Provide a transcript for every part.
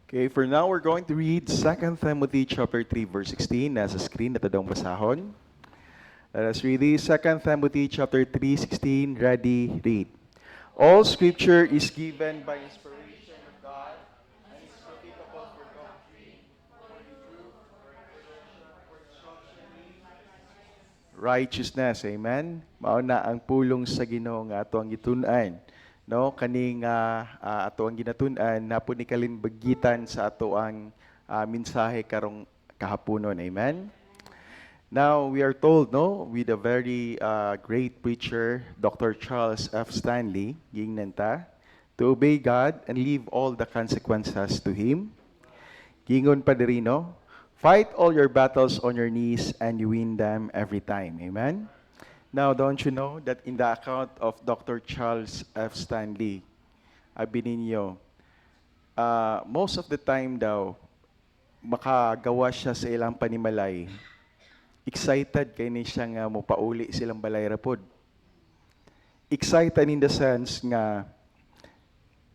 Okay, for now, we're going to read 2 Timothy chapter 3, verse 16. Nasa screen, ito daw ang basahon. Let us read this. 2 Timothy chapter 3, 16. Ready, read. All scripture is given by inspiration of God and is profitable for doctrine, for reproof, for correction, for instruction in righteousness. Amen. Mao na ang pulong sa Ginoo nga ato ang gitun-an. No, kaning ato ang ginatun-an napo ni kalimbagitan sa ato ang mensahe karong kahaponon. Amen. Now, we are told, no, with a very great preacher, Dr. Charles F. Stanley, gingnanta, to obey God and leave all the consequences to Him. Gingon pa diri, no, fight all your battles on your knees and you win them every time. Amen? Now, don't you know that in the account of Dr. Charles F. Stanley, abi ninyo, most of the time daw, makagawa siya sa ilang panimalay, excited kay ni siya nga mopauli silang balay rapod. Excited in the sense nga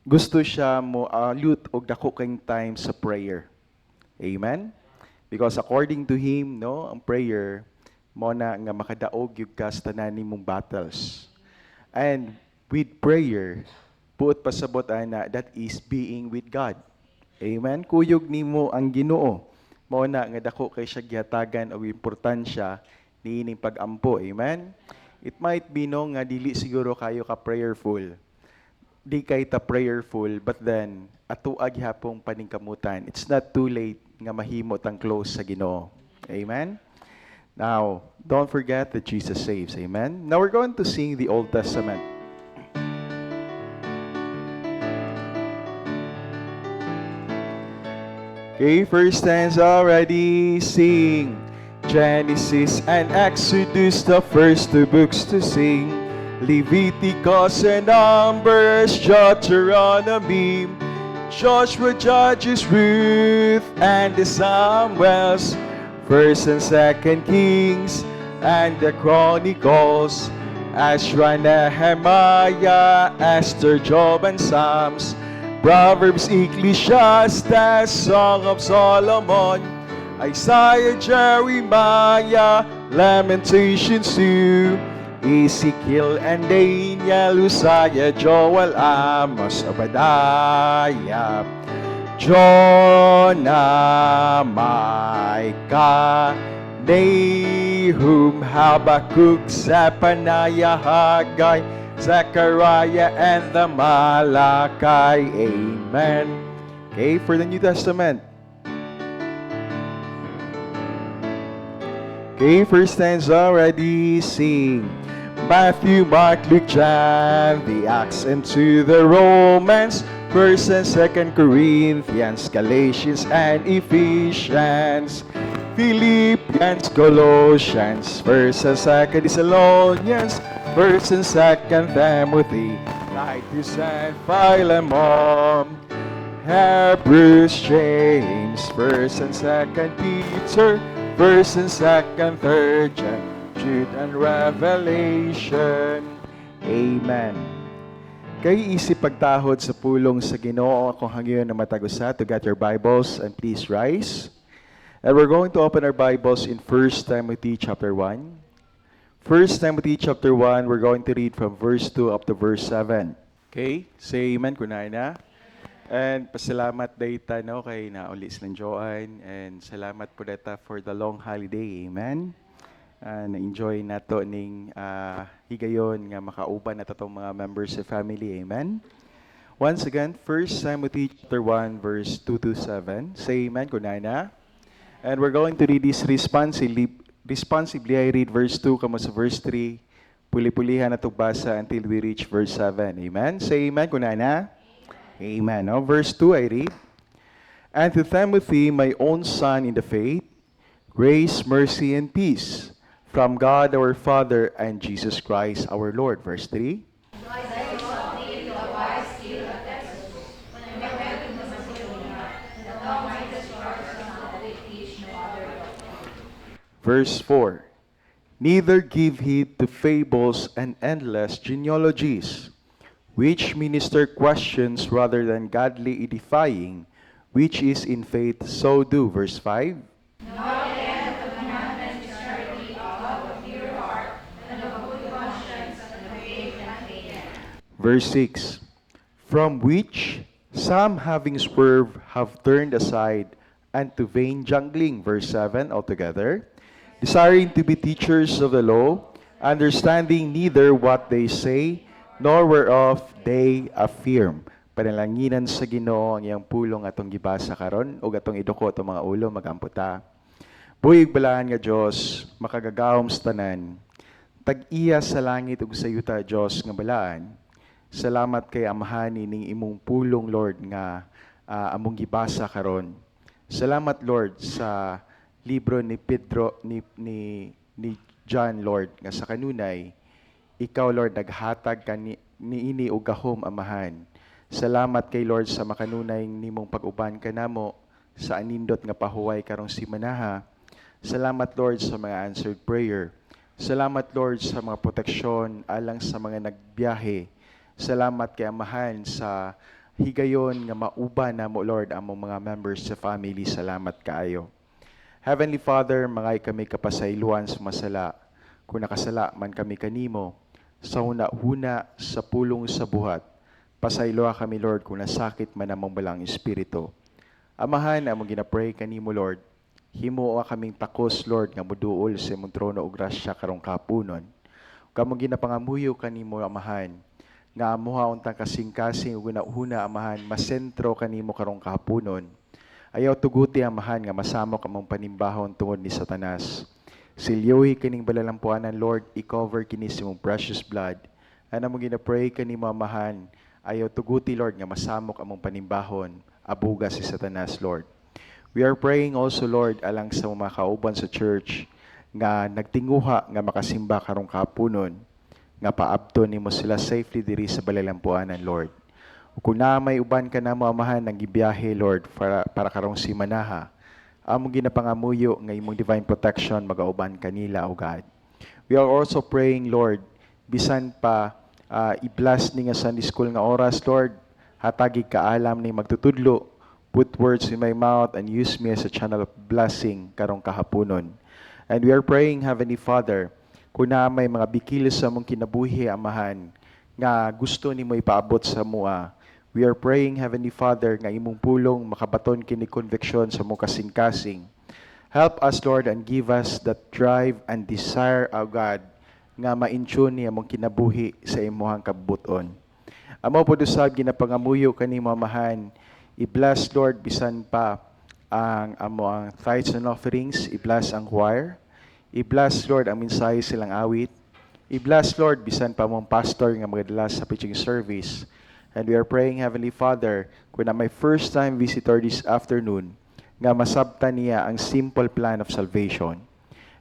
gusto siya mo lut og dako kayong time sa prayer. Amen? Because according to him, no, ang prayer mo na nga makadaog yung ka sa tanan nimong battles. And with prayer, puot pasabot ana, that is being with God. Amen? Kuyog nimo ang Ginoo. Mao na nga dako kay siya gihatagan og importansya niining pag-ampo. Amen? It might be no nga dili siguro kayo ka prayerful. Di kay ta prayerful, but then atuag hapong paningkamutan. It's not too late nga mahimo tang close sa Ginoo. Amen? Now, don't forget that Jesus saves. Amen? Now we're going to sing the Old Testament. Okay, first stanza, ready, sing. Genesis and Exodus, the first two books to sing. Leviticus and Numbers, Deuteronomy, Joshua, Judges, Ruth, and the Samuels, First and Second Kings, and the Chronicles, Ezra, Nehemiah, Esther, Job, and Psalms, Proverbs, Ecclesiastes, Song of Solomon, Isaiah, Jeremiah, Lamentations 2, Ezekiel and Daniel, Hosea, Joel, Amos, Obadiah, Jonah, Micah, Nahum, Habakkuk, Zephaniah, Haggai, Zechariah, and the Malachi. Amen. Okay, for the New Testament. Okay, first stanza, ready, sing. Matthew, Mark, Luke, John, the Acts, and to the Romans, First and Second Corinthians, Galatians, and Ephesians, Philippians, Colossians, First and Second Thessalonians, First and Second Timothy, Titus and Philemon, Hebrews, James, First and Second Peter, First and Second, Third John, Jude, and Revelation. Amen. Kay isip pagtahod sa pulong sa Ginoo akong hangyon na matagusa. To get your Bibles and please rise. And we're going to open our Bibles in 1 Timothy chapter 1. 1 Timothy chapter 1, we're going to read from verse 2 up to verse 7. Okay? Say amen, kunay na. And pasalamat data no kay nauli silang Joan, and salamat po data for the long holiday. Amen. Na-enjoy nato ning higayon nga makauban na tatong mga members sa family. Amen. Once again, 1 Timothy chapter 1 verse 2 to 7. Say amen kunay na. And we're going to read this responsibly. I read verse 2 kamo sa verse 3. Puli-pulihan na basa until we reach verse 7. Amen. Say amen kunay na. Amen. Now, verse 2 I read, And to Timothy, my own son in the faith, grace, mercy, and peace from God our Father and Jesus Christ our Lord. Verse 3. Verse 4. Neither give heed to fables and endless genealogies, which minister questions rather than godly edifying, which is in faith, so do. Verse 5. Verse 6. From which some having swerved have turned aside unto vain jangling. Verse 7 altogether. Desiring to be teachers of the law, understanding neither what they say, nor whereof they affirm. Panalanginan sa Ginoo ang iyang pulong atong gibasa karon ug atong iduko atong mga ulo magamputa. Buhig balahan nga Dios, makagagahom sa tanan. Tag-iya sa langit ug sa yuta Dios nga balaan. Salamat kay amahan ning imong pulong Lord nga among gibasa karon. Salamat Lord sa libro ni Pedro ni John Lord nga sa kanunay ikaw Lord naghatag ka niini og gahom amahan. Salamat kay Lord sa makanunay nimong pag-uban kanamo sa anindot nga pahuway karong simanaha. Salamat Lord sa mga answered prayer. Salamat Lord sa mga proteksyon alang sa mga nagbiyahe. Salamat kay amahan sa higayon nga mauban namo Lord among mga members sa family. Salamat kaayo. Heavenly Father, mangay kami kapasayloan sa masala. Kung nakasala man kami kanimo, sa huna-huna sa pulong sa buhat, pasayloa kami Lord kung nasakit man among balang espiritu. Amahan among ginapray kanimo Lord, himuwa kaming takos Lord nga moduol sa imong trono ug grasya karong kapunon. Kamong ginapangamuyo kanimo amahan, nga amuha untang kasing-kasing ug huna amahan masentro kanimo karong kahaponon. Ayaw tuguti amahan nga masamok among panimbahon tungod ni Satanas. Silyohi kining balalampuanan Lord, i-cover kini sa imong precious blood. Ana mo ginapray kanimo amahan, ayaw tuguti Lord nga masamok among panimbahon, abuga si Satanas Lord. We are praying also Lord alang sa mga kauban sa church nga nagtinguha nga makasimba karong kahaponon, nga paabto nimo sila safely diri sa balalampuanan, Lord. Kung na may uban ka namo amahan ng gibiyahe, Lord, para karong simanaha, among ginapangamuyo nga imong divine protection magauban kanila, O God. We are also praying, Lord, bisan pa i-bless ni nga Sunday school nga oras, Lord, hatagi kaalam ni magtutudlo, put words in my mouth and use me as a channel of blessing karong kahaponon. And we are praying, Heavenly Father, kung na may mga bikilis sa mong kinabuhi, amahan, nga gusto ni mo ipaabot sa mua. We are praying, Heavenly Father, nga imong pulong makabaton kini conviction sa mong kasing-kasing. Help us, Lord, and give us that drive and desire, O God, nga ma-intune ni among kinabuhi sa imuhang kabuton. Amo po dusab ginapangamuyo kanimo amahan, i-bless, Lord, bisan pa ang tithes and offerings, i-bless ang choir, i-bless, Lord, ang mensahe silang awit. I-bless, Lord, bisan pa mong pastor nga magadala sa preaching service. And we are praying, Heavenly Father, kung na may first-time visitor this afternoon, nga masabtan niya ang simple plan of salvation.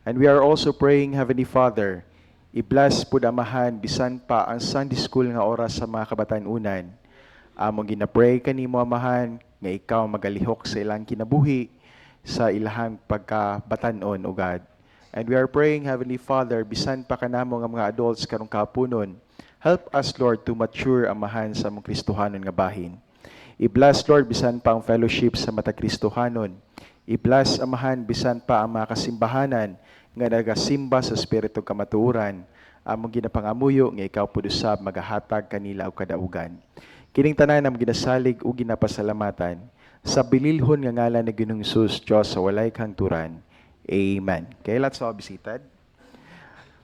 And we are also praying, Heavenly Father, i-bless po amahan, bisan pa ang Sunday school nga oras sa mga kabataan-unan. Among ginapray kanimo amahan, nga ikaw magalihok sa ilang kinabuhi, sa ilahang pagkabatanon, O God. And we are praying, Heavenly Father, bisan pa kanamo nga mga adults karong kahaponon, help us, Lord, to mature amahan sa mong Kristohanon nga bahin. I-bless, Lord, bisan pa ang fellowship sa mata Kristohanon. I-bless amahan, bisan pa ang mga kasimbahanan nga nagasimba sa Espiritu kamatuuran. Among ginapangamuyo nga ikaw pudusab magahatag kanila og kadaugan. Kining tanan ang ginasalig ug ginapasalamatan sa bililhon nga ngalan ni Ginoong Hesus, Dios sa walay kahangturan. Amen. Okay, let's all be seated.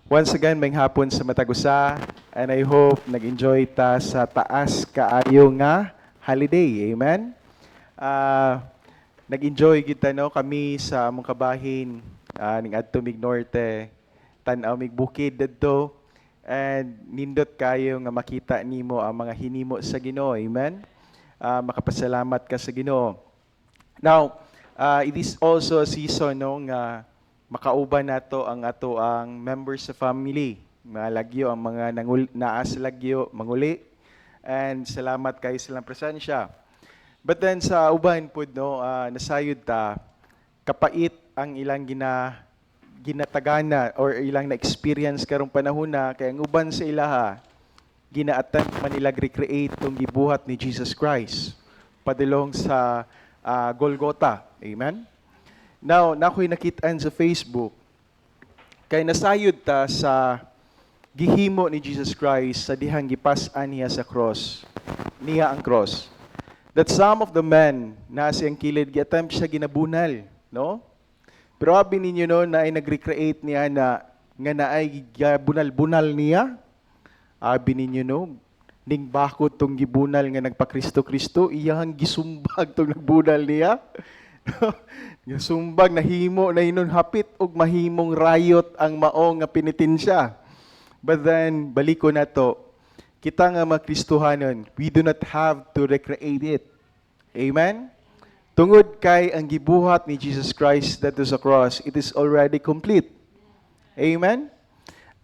Once again, may hapon sa Matagusa, and I hope nag-enjoy ta sa taas kaayo nga holiday. Amen? Nag-enjoy kita no kami sa among kabahin ning adto mig norte, tan-aw mig bukid didto, and nindot kayo nga makita nimo ang mga hinimo sa Ginoo. Amen? Makapasalamat ka sa Ginoo. Now, it is also a season no, nga makauban nato ang ato ang members sa family. Mga lagyo, ang mga naa sa lagyo, manguli. And salamat kayo silang presensya. But then sa uban po, no, nasayod ta, kapait ang ilang ginatagana or ilang na-experience karong panahon na, kaya ang uban sa ilaha, gina-attempt man ilang recreate itong gibuhat ni Jesus Christ. Padulong sa Golgotha. Amen? Now, nako'y nakitaan sa Facebook, kay nasayod ta sa gihimo ni Jesus Christ sa dihang gipas-an niya sa cross. Niya ang cross. That some of the men na siyang kilid, gi-attempt siya ginabunal. No? Pero abi ninyo no, na ay nag-recreate niya na nga na ay bunal-bunal niya. Abi ninyo no, ning bakod tong gibunal nga nagpa-Kristo-Kristo, iyang gisumbag tong nagbunal niya. Gisumbag, nahimo, na inon hapit, og mahimong rayot ang maong nga pinitin siya. But then, baliko na to, kita nga mga Kristohanon, we do not have to recreate it. Amen? Tungod kay ang gibuhat ni Jesus Christ that is a cross, it is already complete. Amen?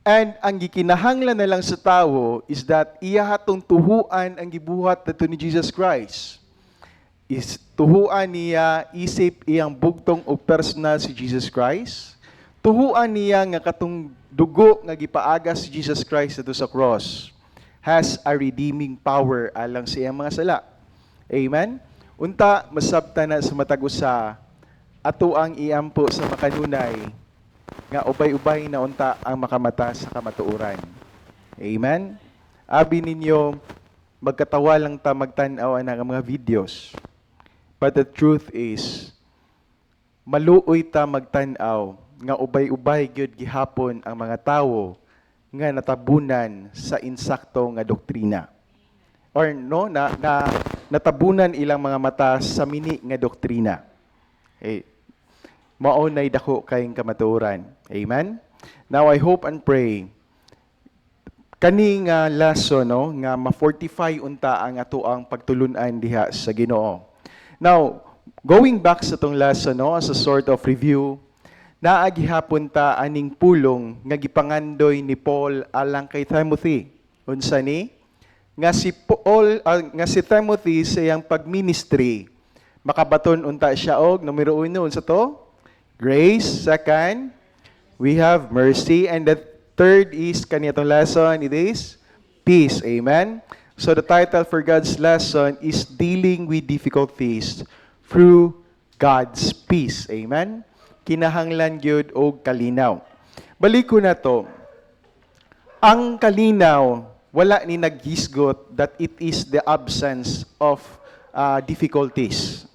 And ang gikinahanglan na lang sa tao is that iya hatong tuhuan ang gibuhat nato ni Jesus Christ. Is tuhuan niya isip iyang bugtong o personal si Jesus Christ. Tuhuan niya nga katong dugo nga gipaaga si Jesus Christ nato sa cross has a redeeming power alang sa iyang mga sala. Amen? Unta, masabta na sa matag usa ato ang iampo sa makanunay nga ubay-ubay na unta ang makamata sa kamatuoran. Amen? Abi ninyo, magkatawa lang ta magtan-aw ang mga videos. But the truth is, maluoy ta magtan-aw nga ubay-ubay gyud gihapon ang mga tawo nga natabunan sa insakto nga doktrina. Or no, natabunan ilang mga mata sa mini nga doktrina. Mao nay dako kayong kamatuoran. Amen? Now I hope and pray kani nga lesson no nga ma-fortify unta ang ato ang pagtulunan diha sa Ginoo. Now, going back sa tong lesson no as a sort of review, naagihapon ta aning pulong nga gipangandoy ni Paul alang kay Timothy. Unsa ni? Nga si Timothy sa iyang pagministry makabaton unta siya og numero 1 unsa to? Grace. Second, we have mercy. And the third is, kanitong lesson, it is peace. Amen? So the title for God's lesson is Dealing with Difficulties Through God's Peace. Amen? Kinahanglan gyud og kalinaw. Baliko na to. Ang kalinaw, wala ni naghisgot that it is the absence of difficulties.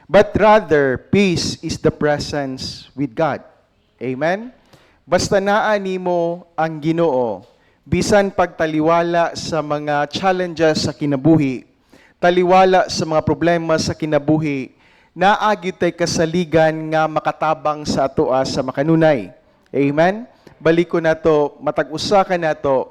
But rather, peace is the presence with God. Amen? Basta naa nimo ang Ginoo, bisan pagtaliwala sa mga challenges sa kinabuhi, taliwala sa mga problema sa kinabuhi, naagi tay kasaligan nga makatabang sa atoa sa makanunay. Amen? Baliko na to, matag-usa ka na to,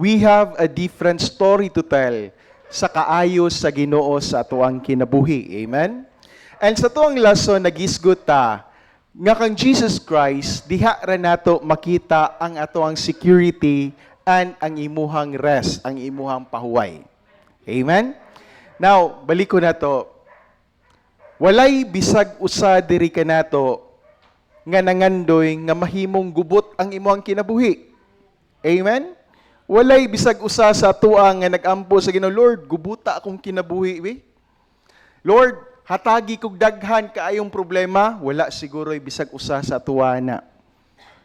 we have a different story to tell sa kaayo sa Ginoo sa atoang kinabuhi. Amen? And sa tuang lesson, nagisgot ta, nga kang Jesus Christ, diha ra nato makita ang atoang security and ang imuhang rest, ang imuhang pahuway. Amen? Now, balik ko na to. Walay bisag usa diri ka nato nga nangandoy nga mahimong gubot ang imuhang kinabuhi. Amen? Walay bisag usa sa tuang nga nagampo sa Ginoo, Lord, gubuta akong kinabuhi, we. Lord, hatagi kog daghan kaayong problema, wala siguro'y bisag usa sa tuwana.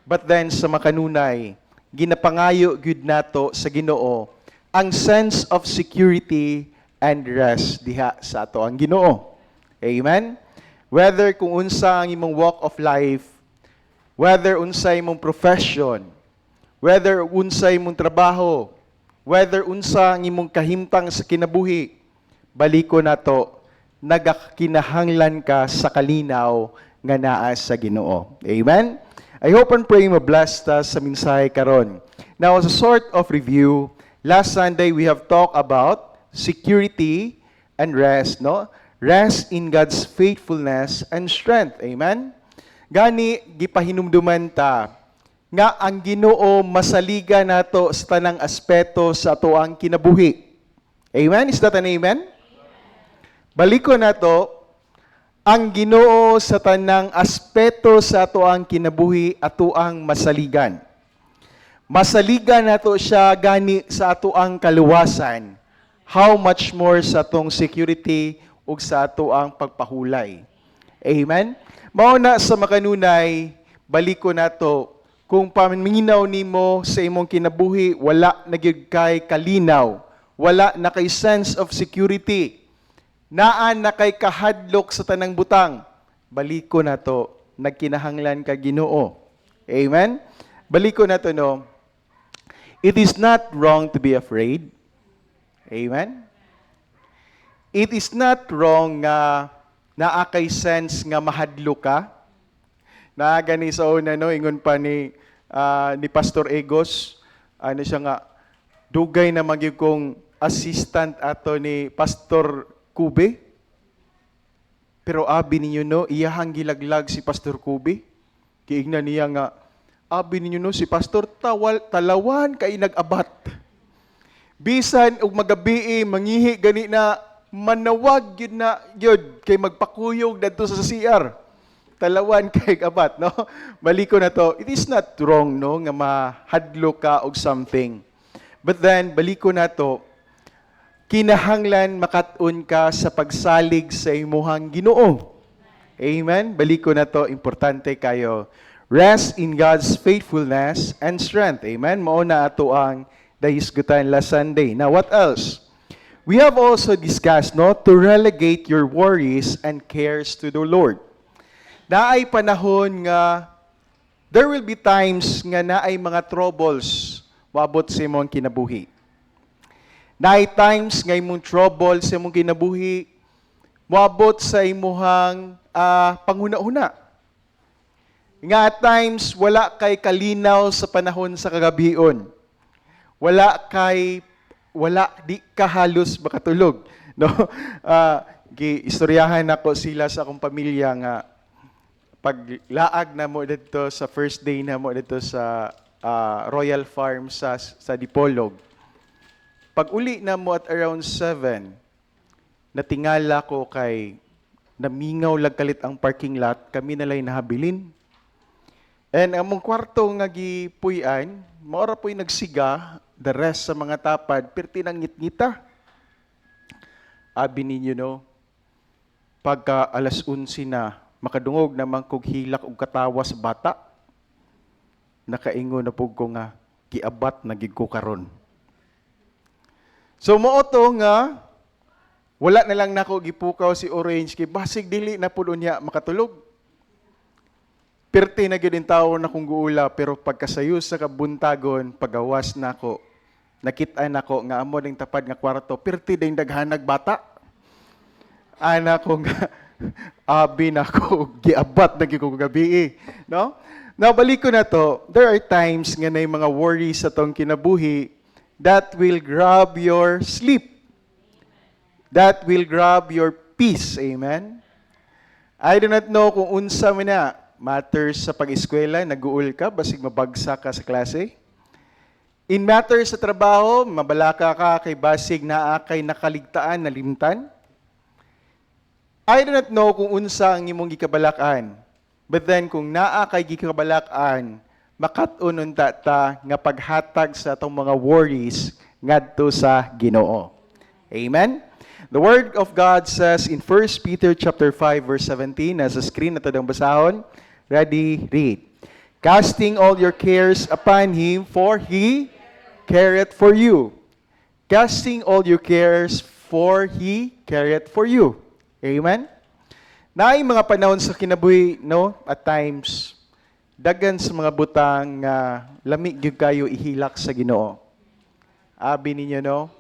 But then sa makanunay, ginapangayo gyud nato sa Ginoo ang sense of security and rest diha sa ato ang Ginoo. Amen? Whether kung unsa ang imong walk of life, whether unsa imong profession, whether unsa imong trabaho, whether unsa ang imong kahimtang sa kinabuhi, baliko nato nagakinahanglan ka sa kalinaw nga naa sa Ginoo. Amen? I hope and pray ma-bless ta sa mensahe karon. Now, as a sort of review, last Sunday we have talked about security and rest, no? Rest in God's faithfulness and strength. Amen? Gani, gipahinumduman ta nga ang Ginoo masaliga nato sa tanang aspeto sa atoang kinabuhi. Amen? Is that an amen? Baliko na to, ang Ginoo sa tanang aspeto sa atoang kinabuhi atoang masaligan. Masaligan nato siya gani sa atoang kaluwasan. How much more sa atong security ug sa ato ang pagpahulay. Amen? Mauna sa makanunay, baliko nato, kung paminaw nimo sa imong kinabuhi, wala na gyud kay kalinaw, wala na kay sense of security, naan na kay kahadlok sa tanang butang, baliko nato, nagkinahanglan ka Ginoo. Amen? Baliko nato no, it is not wrong to be afraid. Amen? It is not wrong nga naa kay sense nga mahadlo ka. Na gani sa una no, ingon pa ni Pastor Egos, ano siya nga, dugay na magyud kong assistant ato ni Pastor Kube. Pero abi ninyo no, iyahang gilaglag si Pastor Kube. Kiingnan niya nga, abi ninyo no, si Pastor talawan kay nag-abat. Bisan og magabi mangihi gani na manawag yun na yun kay magpakuyog dadto sa CR. Talawan kay abat, no? Baliko na to. It is not wrong, no, nga mahadlo ka og something. But then baliko na to, kinahanglan makat-on ka sa pagsalig sa imuhang Ginoo. Amen. Baliko na to, importante kayo. Rest in God's faithfulness and strength. Amen. Mao na ato ang dahisgutan last Sunday. Now, what else? We have also discussed, no, to relegate your worries and cares to the Lord. Naay panahon nga, there will be times nga naay mga troubles wabot sa imong kinabuhi. Naay times nga imong trouble sa imong kinabuhi, wabot sa imong panghuna-huna. Nga at times, wala kay kalinaw sa panahon sa kagabion. Di ka halos makatulog. No? Istoryahan ako sila sa akong pamilya nga paglaag na mo dito sa first day na mo dito sa Royal Farm sa Dipolog. Pag uli na mo at around 7, natingala ko kay namingaw lagkalit ang parking lot, kami nalay nahabilin. And among kwarto nga gipuy-an, maora po'y nagsiga, the rest sa mga tapad, pirti ng ngit-ngita. Abi ninyo no, pagka alas 11 na, makadungog naman kog hilak og katawa sa bata, nakaingon na po ko nga, giabat na gid ko karon. So mooto nga, wala na lang nako gipukaw si Orange, kay basig dili na po niya makatulog. Pirti na gyud tawo na kung guula, pero pagkasayo sa kabuntagon, pagawas nako, nakita nako nga amo ning tapad nga kwarto, pirti ding daghanag bata. Ana ko nga abi nako giabat na gyud ko gabi, no? Now balik ko na to, there are times nga nay mga worries sa tong kinabuhi that will grab your sleep. That will grab your peace. Amen? I do not know kung unsa man na matters sa pag-eskwela, nag-uul ka, basig mabagsak ka sa klase. In matters sa trabaho, mabalaka ka kay basig naa kay nakaligtaan na limtan. I do not know kung unsa ang imong gikabalakan. But then kung naa kay gikabalakan, makat-on unta ta nga paghatag sa atong mga worries ngadto sa Ginoo. Amen. The word of God says in 1 Peter chapter 5 verse 17, nasa screen na to dang basahon. Ready, read. Casting all your cares upon Him, for He careth for you. Casting all your cares, for He careth for you. Amen? Naay mga panahon sa kinabuhi, no? At times, dagan sa mga butang lamig gyud kayo ihilak sa Ginoo. Abi ninyo, no?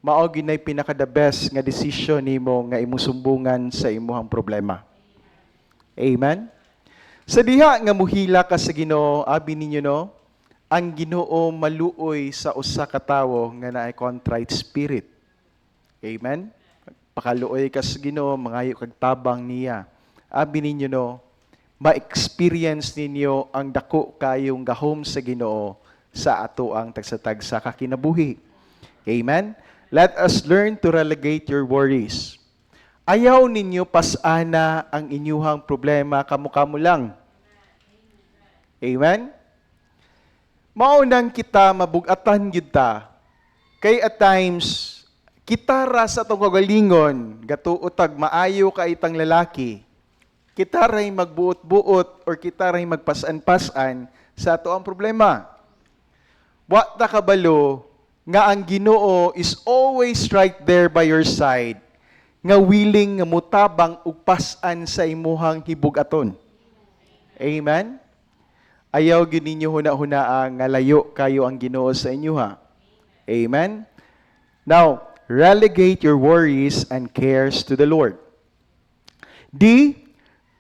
Mao ginay pinaka the best nga decision nimo nga imusumbungan sa imuhang problema. Amen? Sa diha nga muhila ka sa Ginoo, abi ninyo no, ang Ginoo maluoy sa usa ka tawo nga naay contrite spirit. Amen? Pakaluoy ka sa Ginoo, mangayo kag tabang niya. Abi ninyo no, ma-experience ninyo ang dako kayong gahom sa Ginoo sa ato ang tagsatag sa kakinabuhi. Amen? Let us learn to relegate your worries. Ayaw ninyo pasana ang inyuhang problema kamo-kamo lang. Amen? Maunang kita mabugatan gyud ta. Kay at times Kitara sa atong kagalingon, gatuotag maayo ka itang lalaki. Kitaray magbuot-buot or kitaray magpasan-pasan sa ato ang problema. Wa ta kabalo nga ang Ginoo is always right there by your side, nga willing nga mutabang ug pas-an sa imuhang hibugaton. Amen. Ayaw gyud ninyo huna-hunaa nga layo kayo ang Ginoo sa inyo ha. Amen. Now, relegate your worries and cares to the Lord. D.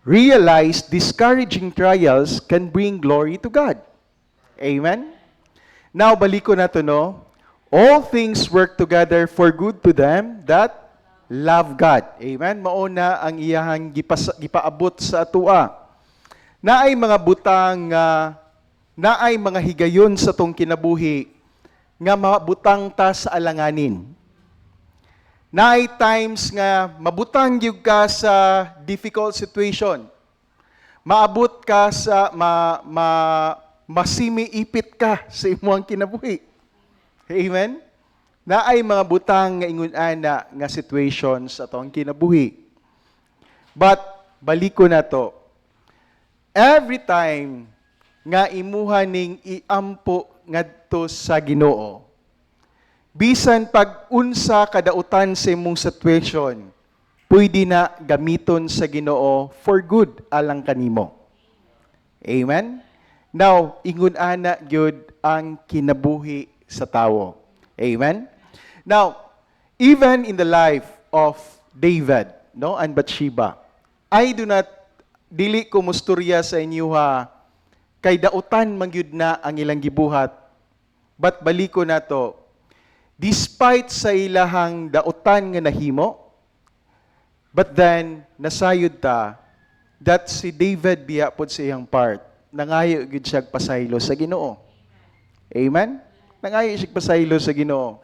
Realize discouraging trials can bring glory to God. Amen. Now, balik ko na to, no? All things work together for good to them that love God. Amen. Mauna ang iyahang gipaabot sa atua. Naay mga butang, naay mga higayon sa tong kinabuhi, nga mabutang ta sa alanganin. Naay times nga mabutang gyud ka sa difficult situation. Maabot ka sa masimiipit ka sa imong kinabuhi. Amen. Naay mga butang nga ingon ana nga situations sa atong kinabuhi. But balik ko na to. Every time nga imuha ning iampo ngadto sa Ginoo, bisan pag-unsa kadautan sa imong situation, pwede na gamiton sa Ginoo for good alang kanimo. Amen? Now, ingon ana gyud ang kinabuhi sa tawo. Amen? Now, even in the life of David, no, and Bathsheba, I do not dili ko musturya sa inyo ha, kay dautan man gyud na ang ilang gibuhat. But baliko na to, despite sa ilahang dautan nga nahimo, but then, nasayod ta, that si David biya pod sa iyang part, nangayo gid siya pasaylo sa Ginoo. Amen? Nangayo siya pasaylo sa Ginoo.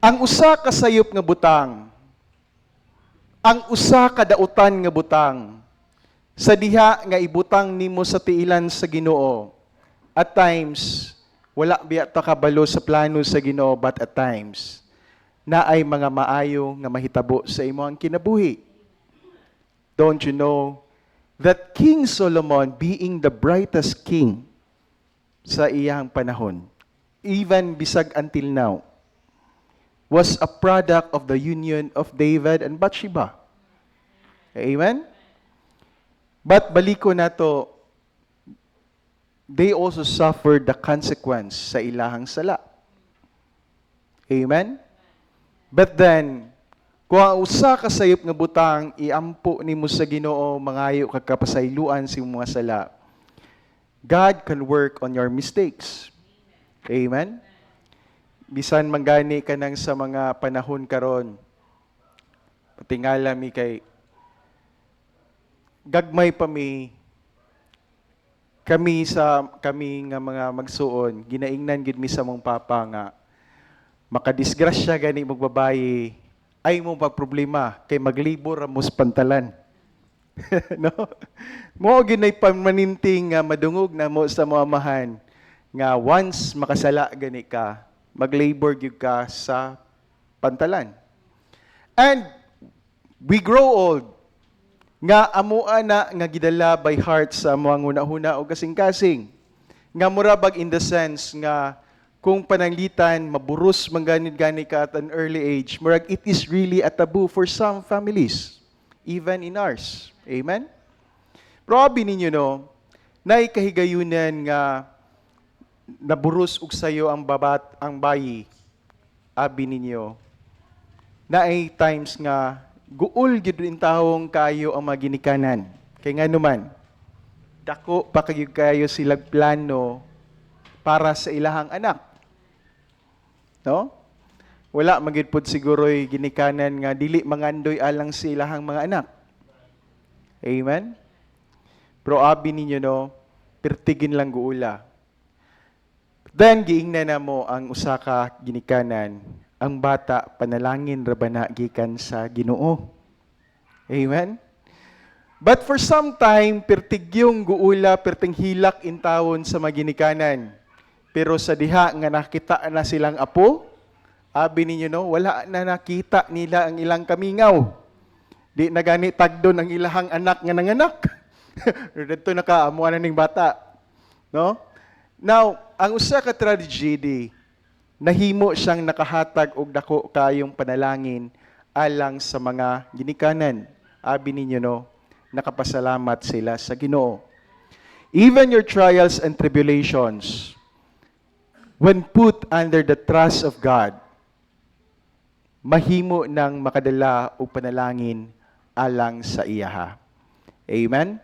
Ang usa ka sayop nga butang, ang usa ka dautan nga butang, sa diha nga ibutang nimo sa tiilan sa Ginoo, at times, wala biya ta kabalo sa plano sa Ginoo, but at times, na ay mga maayo nga mahitabo sa imong kinabuhi. Don't you know that King Solomon, being the brightest king sa iyang panahon, even bisag until now, was a product of the union of David and Bathsheba. Amen? But baliko na to, they also suffered the consequence sa ilahang sala. Amen? But then, kung ang usa ka sayop nga butang, iampo nimo sa Ginoo, mangayo kagkapasayloan sa mga sala, God can work on your mistakes. Amen? Bisan manggani ka nang sa mga panahon karon, patingala mi kay gagmay pa kami nga mga magsuon, ginaingnan gid mi sa mong papa nga makadisgrasya gani mong babayi ay mo pagproblema kay maglibor amos pantalan. No? Mo ginay pamaninting nga madungog na mo sa mga amahan nga once makasala gani ka, maglabor gyud ka sa pantalan. And we grow old nga amuan na nga gidala by heart sa mga huna-huna o kasing-kasing. Nga murabag in the sense nga kung pananglitan, maburos mangganid-gani ka at an early age, murag it is really a taboo for some families, even in ours. Amen? Probi ninyo no, na ikahigayunan nga naburos og sayo ang bayi, abi ninyo, na ay times nga guol gyud in tahong kayo ang maginikanan. Kay nga naman, dako pa kayo sila plano para sa ilahang anak. No? Wala magid pod siguro'y ginikanan nga dili mangandoy alang sa ilahang mga anak. Amen? Pero abi ninyo no, pertigin lang guula. Then giingnan na mo ang usa ka ginikanan, ang bata panalangin ra bana gikan sa Ginoo. Amen? But for some time, pertigyong guula, perting hilak in tawon sa maginikanan. Pero sa diha nga nakita na silang apo, Abi ninyo no, wala na nakita nila ang ilang kamingaw. Di na gani tagdon ang ilahang anak nga nanganak. Dito nakaamuan na ning bata. No? Now, ang usa ka tragedy, nahimo siyang nakahatag og dako kayong panalangin alang sa mga ginikanan. Abi ninyo no, nakapasalamat sila sa Ginoo. Even your trials and tribulations, when put under the trust of God, mahimo nang makadala og panalangin alang sa iyaha. Amen?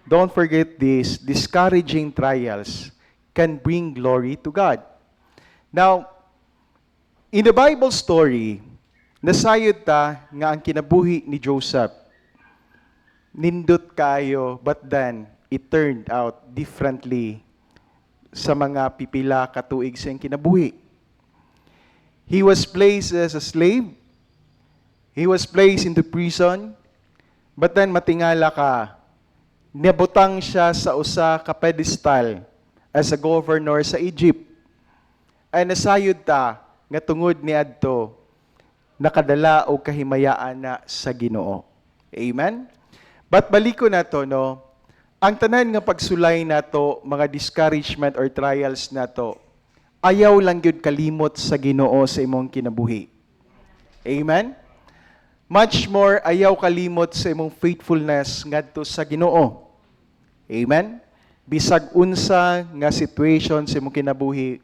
Don't forget this, discouraging trials can bring glory to God. Now, in the Bible story, nasayod ta nga ang kinabuhi ni Joseph, nindot kayo, but then, it turned out differently sa mga pipila katuig sa iyang kinabuhi. He was placed as a slave. He was placed into prison. But then matingala ka, nabutang siya sa usa ka pedestal as a governor sa Egypt. Ay nasayod ta nga tungod ni adto nakadala og kahimayaan na sa Ginoo. Amen. But baliko na to no. Ang tanan nga pagsulay nato, mga discouragement or trials nato, ayaw lang gyud kalimot sa Ginoo sa imong kinabuhi. Amen? Much more ayaw kalimot sa imong faithfulness ngadto sa Ginoo. Amen? Bisag unsa nga situation sa imong kinabuhi,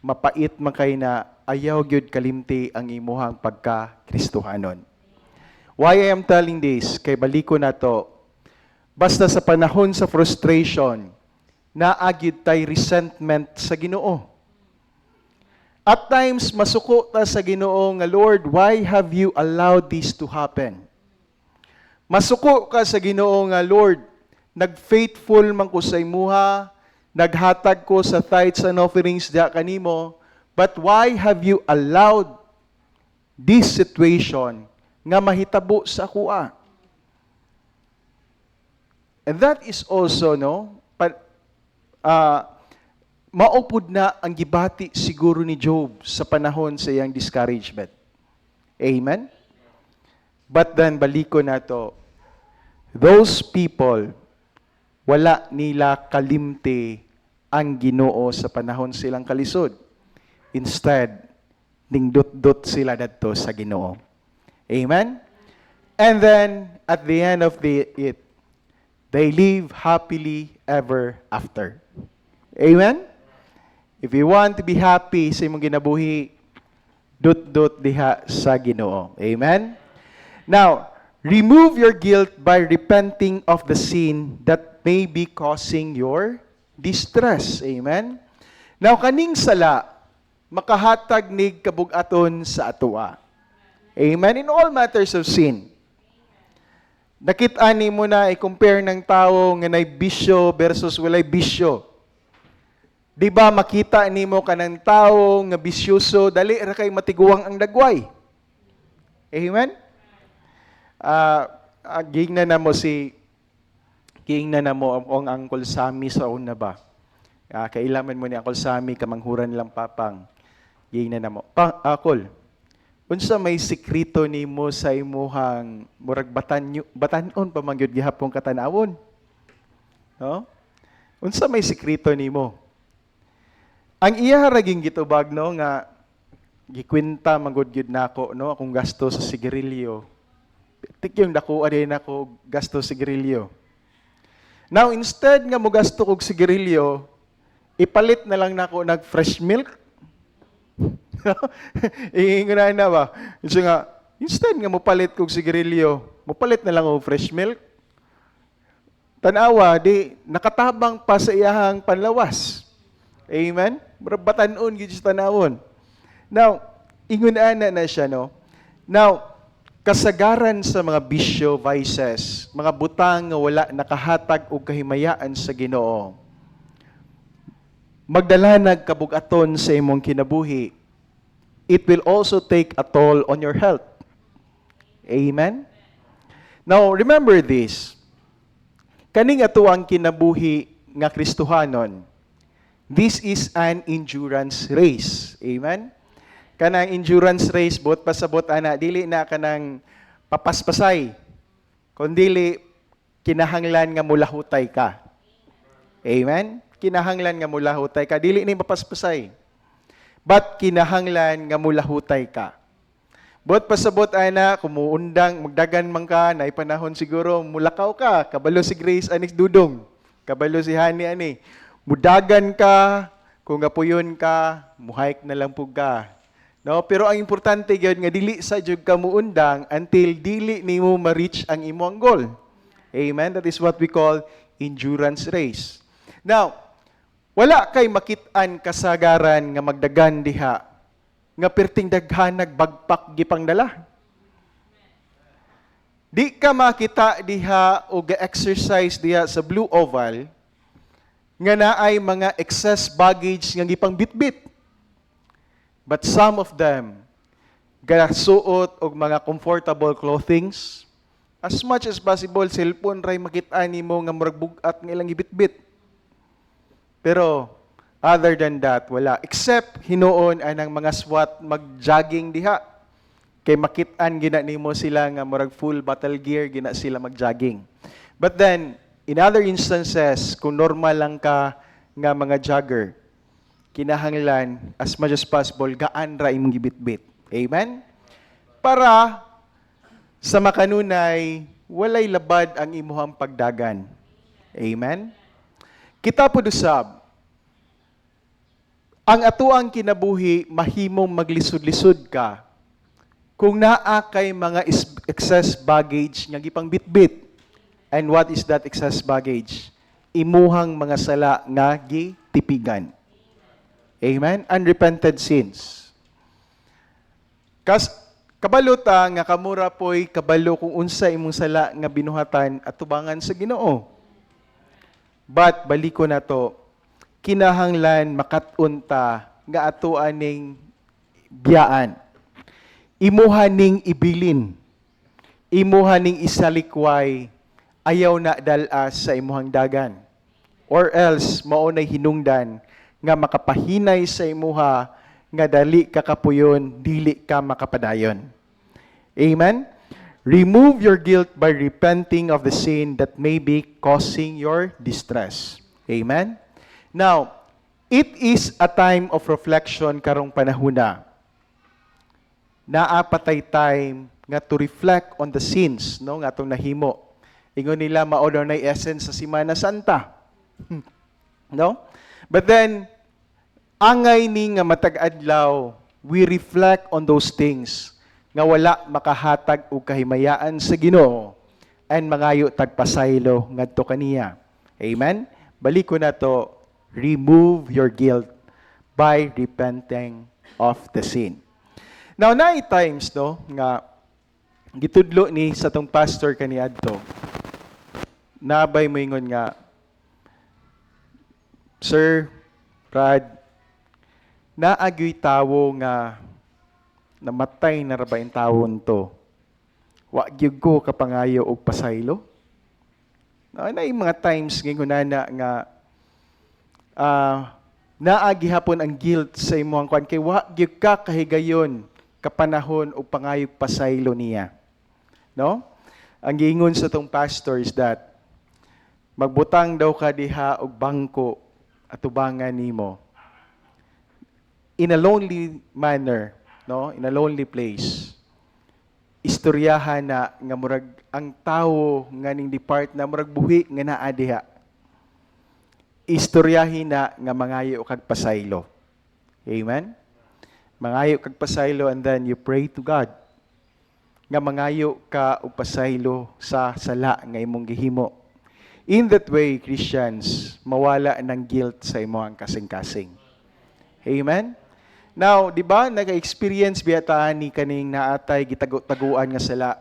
mapait man kay na ayaw gyud kalimti ang imuhang pagka-Kristohanon. Why I am telling this? Kay baliko nato, basta sa panahon sa frustration, naagid tay resentment sa Ginoo. At times, masuko ta sa Ginoo nga, Lord, why have you allowed this to happen? Masuko ka sa Ginoo nga, Lord, nag-faithful man ko sa imuha, naghatag ko sa tithes and offerings diya kanimo, but why have you allowed this situation nga mahitabo sa kuha? And that is also, no, maupod na ang gibati siguro ni Job sa panahon sa iyang discouragement. Amen? But then, baliko na to, those people, wala nila kalimti ang Ginoo sa panahon silang kalisod. Instead, ningdot-dot sila dadto sa Ginoo. Amen? And then, at the end of it, they live happily ever after. Amen? If you want to be happy sa imong ginabuhi, dot-dot diha sa Ginoo. Amen? Now, remove your guilt by repenting of the sin that may be causing your distress. Amen? Now, kaning sala, makahatag nig kabug-aton sa atoa. Amen? In all matters of sin. Nakit-ani mo na i-compare ng tao nga nay bisyo versus walay bisyo. Di ba makita nimo ka ng tao nga bisyoso, dali ra kay matiguang ang dagway. Amen? Gingna na mo ang Uncle Sammy sa una ba? Kailaman mo ni Uncle Sammy kamanghuran lang papang. Gingna na mo. Uncle, unsa may sekreto nimo sa imuhang murag batanon pa man gyud gihapon katanawon? No? Unsa may sekreto nimo? Ang iya raging gitubag no nga gikwenta magud gyud nako no akong gasto sa sigarilyo. Tik yung dako adin nako gasto sa sigarilyo. Now instead nga mo gasto og sigarilyo, ipalit na lang nako nag fresh milk. Iingunan na ba? Kasi nga, instead nga mupalit kog sigarilyo, mupalit na lang og fresh milk. Tanawa, di, nakatabang pa sa iyahang panlawas. Amen? Batanon, gid sa tanawon. Now, ingunan na siya, no? Now, kasagaran sa mga bisyo, vices, mga butang nga wala nakahatag og kahimayaan sa Ginoo, magdalanag kabug-aton sa imong kinabuhi, it will also take a toll on your health. Amen? Now, remember this. Kaning ato ang kinabuhi nga Kristohanon, this is an endurance race. Amen? Kanang endurance race, bot pasabot ana, dili na kanang papaspasay. Kundili, kinahanglan nga mulahutay ka. Amen? Kinahanglan nga mulahutay ka. Dili ni papaspasay. But kinahanglan nga mulahutay ka. Bot pasabot ana, kumuundang, magdagan man ka, na panahon siguro, mulakaw ka, kabalo si Grace Anix Dudong, kabalo si Hani ani. Mudagan ka, kung gapuyon ka, muhike na lang pug ka. No, pero ang importante gyud nga dili sa jud ka muundang until dili nimo ma-reach ang imong goal. Amen. That is what we call endurance race. Now, wala kay makit-an kasagaran nga magdagan diha nga perting daghan nagbagpak gipang dala. Di ka makita diha o ga-exercise diha sa Blue Oval nga naay mga excess baggage nga gipang bitbit. But some of them gasuot og mga comfortable clothings. As much as possible, cellphone ray makita nimo nga murag bugat nga ilang gibitbit. Pero other than that, wala. Except hinuon anang mga SWAT mag-jogging diha. Kay makit-an gina nimo sila nga murag full battle gear gina sila mag-jogging. But then in other instances, kung normal lang ka nga mga jogger, kinahanglan as much as possible gaan ra imong gibitbit. Amen? Para sa makanunay walay labad ang imuhang pagdagan. Amen? Kita po usab ang atuang kinabuhi mahimong maglisod-lisod ka kung naa kay mga excess baggage nga gipang bitbit. And what is that excess baggage? Imuhang mga sala nga gitipigan. Amen? Unrepented sins. Kabalo ta nga kamura po'y kabalo kung unsa imong sala nga binuhatan at tubangan sa Ginoo. But baliko na to, kinahanglan makat-unta nga ato aning biyaan. Imuha ning ibilin. Imuha ning isalikway. Ayaw na dalas sa imuhang dagan. Or else, maunay hinungdan nga makapahinay sa imuha nga dali ka kapuyon, dili ka makapadayon. Amen? Remove your guilt by repenting of the sin that may be causing your distress. Amen? Now, it is a time of reflection karong panahuna. Naapatay time nga to reflect on the sins no nga atong nahimo. Ingon nila mao na essence sa Semana Santa. No? But then angay ni nga matag adlaw, we reflect on those things nga wala makahatag og kahimayaan sa Ginoo and mangayo tagpasaylo ngadto kaniya. Amen. Balik ko na to, remove your guilt by repenting of the sin. Now, naay times no nga gitudlo ni sa tong pastor kaniadto. Nabay mo ingon nga, Sir Brad, naagyoy tawo nga namatay na rabaing tawon to. Wa gyud ko kapangayo og pasaylo. Na mga times ngingunana nga naagihapon ang guilt sa imong kwan kay wa gyud ka kahigayon kapanahon og pangayog pasaylo niya. No? Ang giingon sa tong pastor is that magbutang daw ka diha og bangko at tubangan nimo in a lonely manner, no? In a lonely place. Istoryahan na nga murag ang tawo nga ning depart na murag buhi nga naa diha. Istoryahin na nga mangayo kag pasaylo. Amen? Mangayo kag pasaylo and then you pray to God nga mangayo ka og pasaylo sa sala nga imong gihimo. In that way, Christians, mawala ng guilt sa imong kasing-kasing. Amen? Now, di ba, nag-experience biyataan ni kaning naatay gitago-taguan nga sala.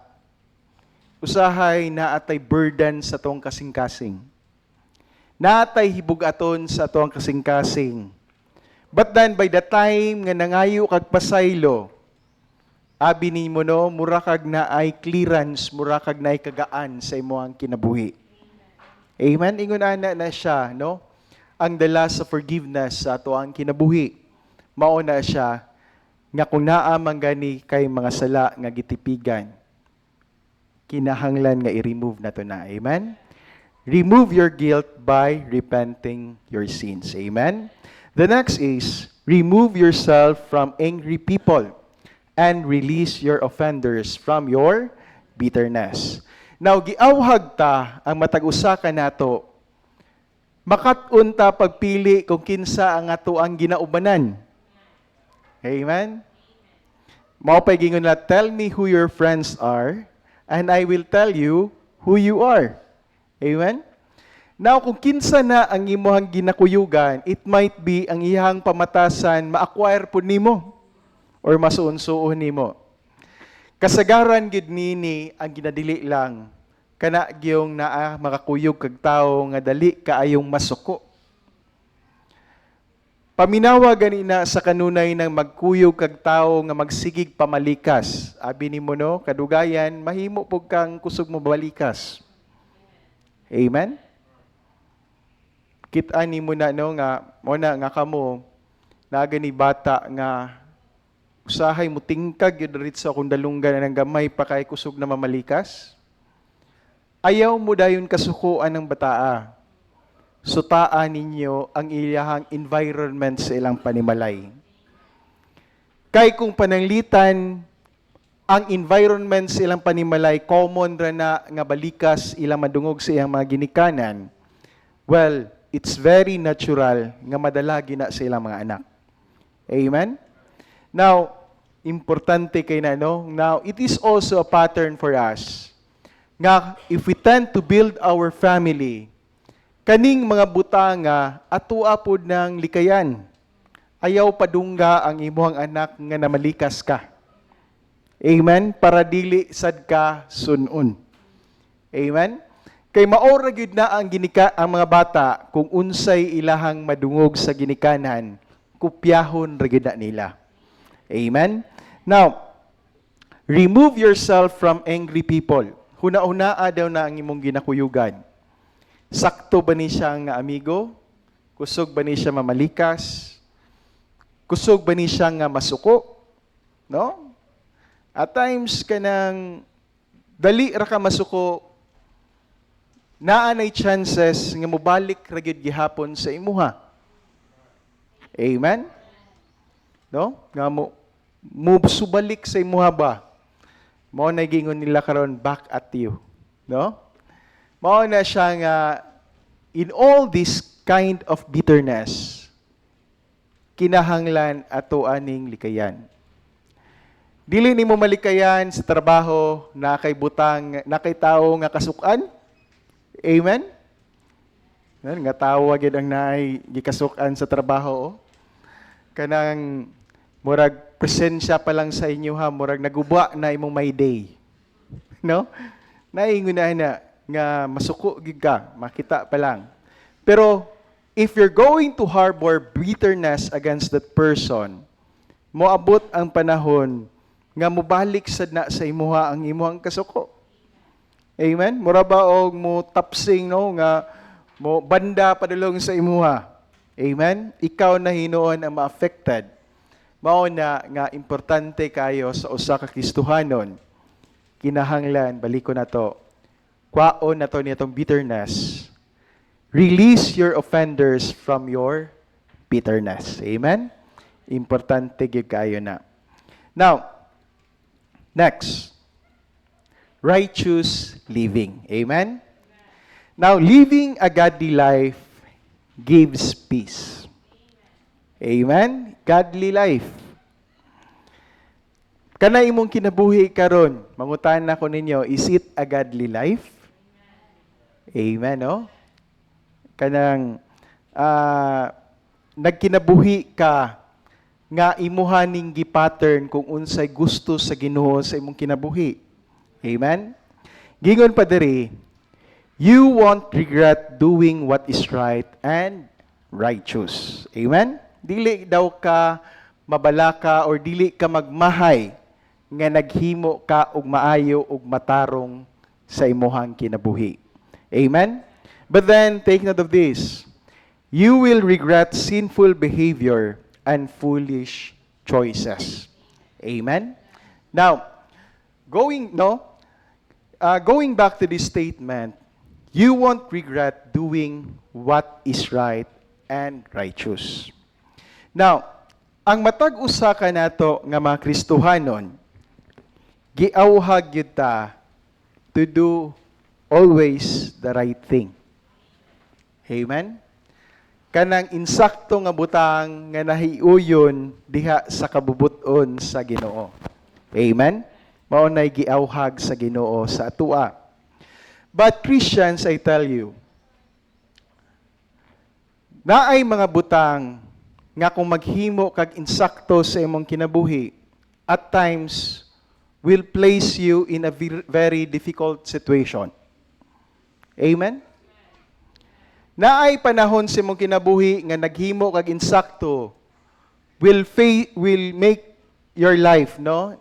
Usahay naatay burden sa tong kasing-kasing. Naatay hibugaton sa tong kasing-kasing. But then, by the time nga nangayo kag pasaylo, abi nimo no, mura kag naay clearance, mura kag naay kagaan sa imong kinabuhi. Amen? Ingon ana na siya, no? Ang dala sa forgiveness sa ato ang kinabuhi. Mao na siya nga kung naa man gani kay mga sala nga gitipigan, kinahanglan nga i-remove na to na. Amen? Remove your guilt by repenting your sins. Amen? The next is, remove yourself from angry people and release your offenders from your bitterness. Now, giawhag ta ang matag-usa ka nato, makat-unta pagpili kung kinsa ang ato ang ginaubanan. Amen? Mao pay gingon na, tell me who your friends are, and I will tell you who you are. Amen? Now, kung kinsa na ang imuhang ginakuyugan, it might be ang iyang pamatasan ma-acquire po nimo or masuon-suon nimo. Kasagaran gid nini ang ginadili lang kana gyung naa makakuyog kag tawo nga dali kaayong masuko. Paminawa ganina sa kanunay ng magkuyog kag tawo nga magsigig pamalikas. Abi nimo no, kadugayan mahimo pug kang kusog mo balikas. Amen. Kita ni mo na no nga mo na nga kamo nagani bata nga usahay mo tingkag yun rit sa kung dalunggan ng gamay pa kay kusog na mamalikas. Ayaw mo dayon kasukuan ng bataa. Sutaan ninyo ang iyahang environment sa ilang panimalay. Kay kung pananglitan ang environment sa ilang panimalay, common ra na nga balikas ilang madungog sa iyang mga ginikanan, well, it's very natural nga madalagi na sa ilang mga anak. Amen? Now, importante kay na, no? Now, it is also a pattern for us. Nga, if we tend to build our family, kaning mga butanga, atua po ng likayan. Ayaw padungga ang imuhang anak nga namalikas ka. Amen? Para dili sad ka sunon. Amen? Kay maora gyud na ang ang mga bata kung unsay ilahang madungog sa ginikanan, kupyahon ra gyud na nila. Amen? Now, remove yourself from angry people. Huna-hunaa daw na ang imong ginakuyugan. Sakto ba ni siya nga amigo? Kusog ba ni siya mamalikas? Kusog ba ni siya nga masuko? No? At times kanang dali ra ka masuko, naanay chances nga mobalik ra gyud gihapon sa imuha. Amen? No? Nga mo subalik sa imuha ba? Mao na gingon nila karon back at you. No? Mao na siya nga in all this kind of bitterness, kinahanglan ato aning likayan. Dili nimo malikayan sa trabaho na kay butang, na kay tawo nga kasukan. Amen? Nga tawo gyud ang naay gikasukan sa trabaho. Kanang murag presensya pa lang sa inyo ha, murag nagubwa na imong may day. No? Naingon na nga masuko gyud ka, makita pa lang. Pero if you're going to harbor bitterness against that person, moabot ang panahon nga mobalik sad na sa imuha ang imuhang kasuko. Amen? Mura ba og mo tapsing no nga mo banda padulong sa imuha. Amen? Ikaw na hinuon ang ma-affected. Mao na nga importante kayo sa usa ka Kristohanon. Kinahanglan baliko na to. Kwaon na to nitong bitterness. Release your offenders from your bitterness. Amen? Importante gyud kayo na. Now, next, righteous living. Amen? Now, living a godly life gives peace. Amen? Godly life. Kana imong kinabuhi karon, mangutan na ko ninyo, is it a godly life? Amen, no? Kanang nagkinabuhi ka nga imuhaning gi-pattern kung unsay gusto sa Ginoo sa imong kinabuhi. Amen? Gingon pa diri, you won't regret doing what is right and righteous. Amen? Dili daw ka mabalaka or dili ka magmahay nga naghimo ka og maayo og matarong sa imuhang kinabuhi. Amen? But then, take note of this. You will regret sinful behavior and foolish choices. Amen? Now, going back to this statement, you won't regret doing what is right and righteous. Now, ang matag usa ka nato nga mga Kristohanon, giawhag gyud ta to do always the right thing. Amen? Kanang insakto nga butang nga nahiuyon diha sa kabubuton sa Ginoo. Amen? Mao nay giawhag sa Ginoo sa atua. But Christians, I tell you, naay mga butang nga kung maghimo kag insakto sa imong kinabuhi, at times will place you in a very difficult situation. Amen? Naay panahon sa imong kinabuhi nga naghimo kag insakto will make your life, no?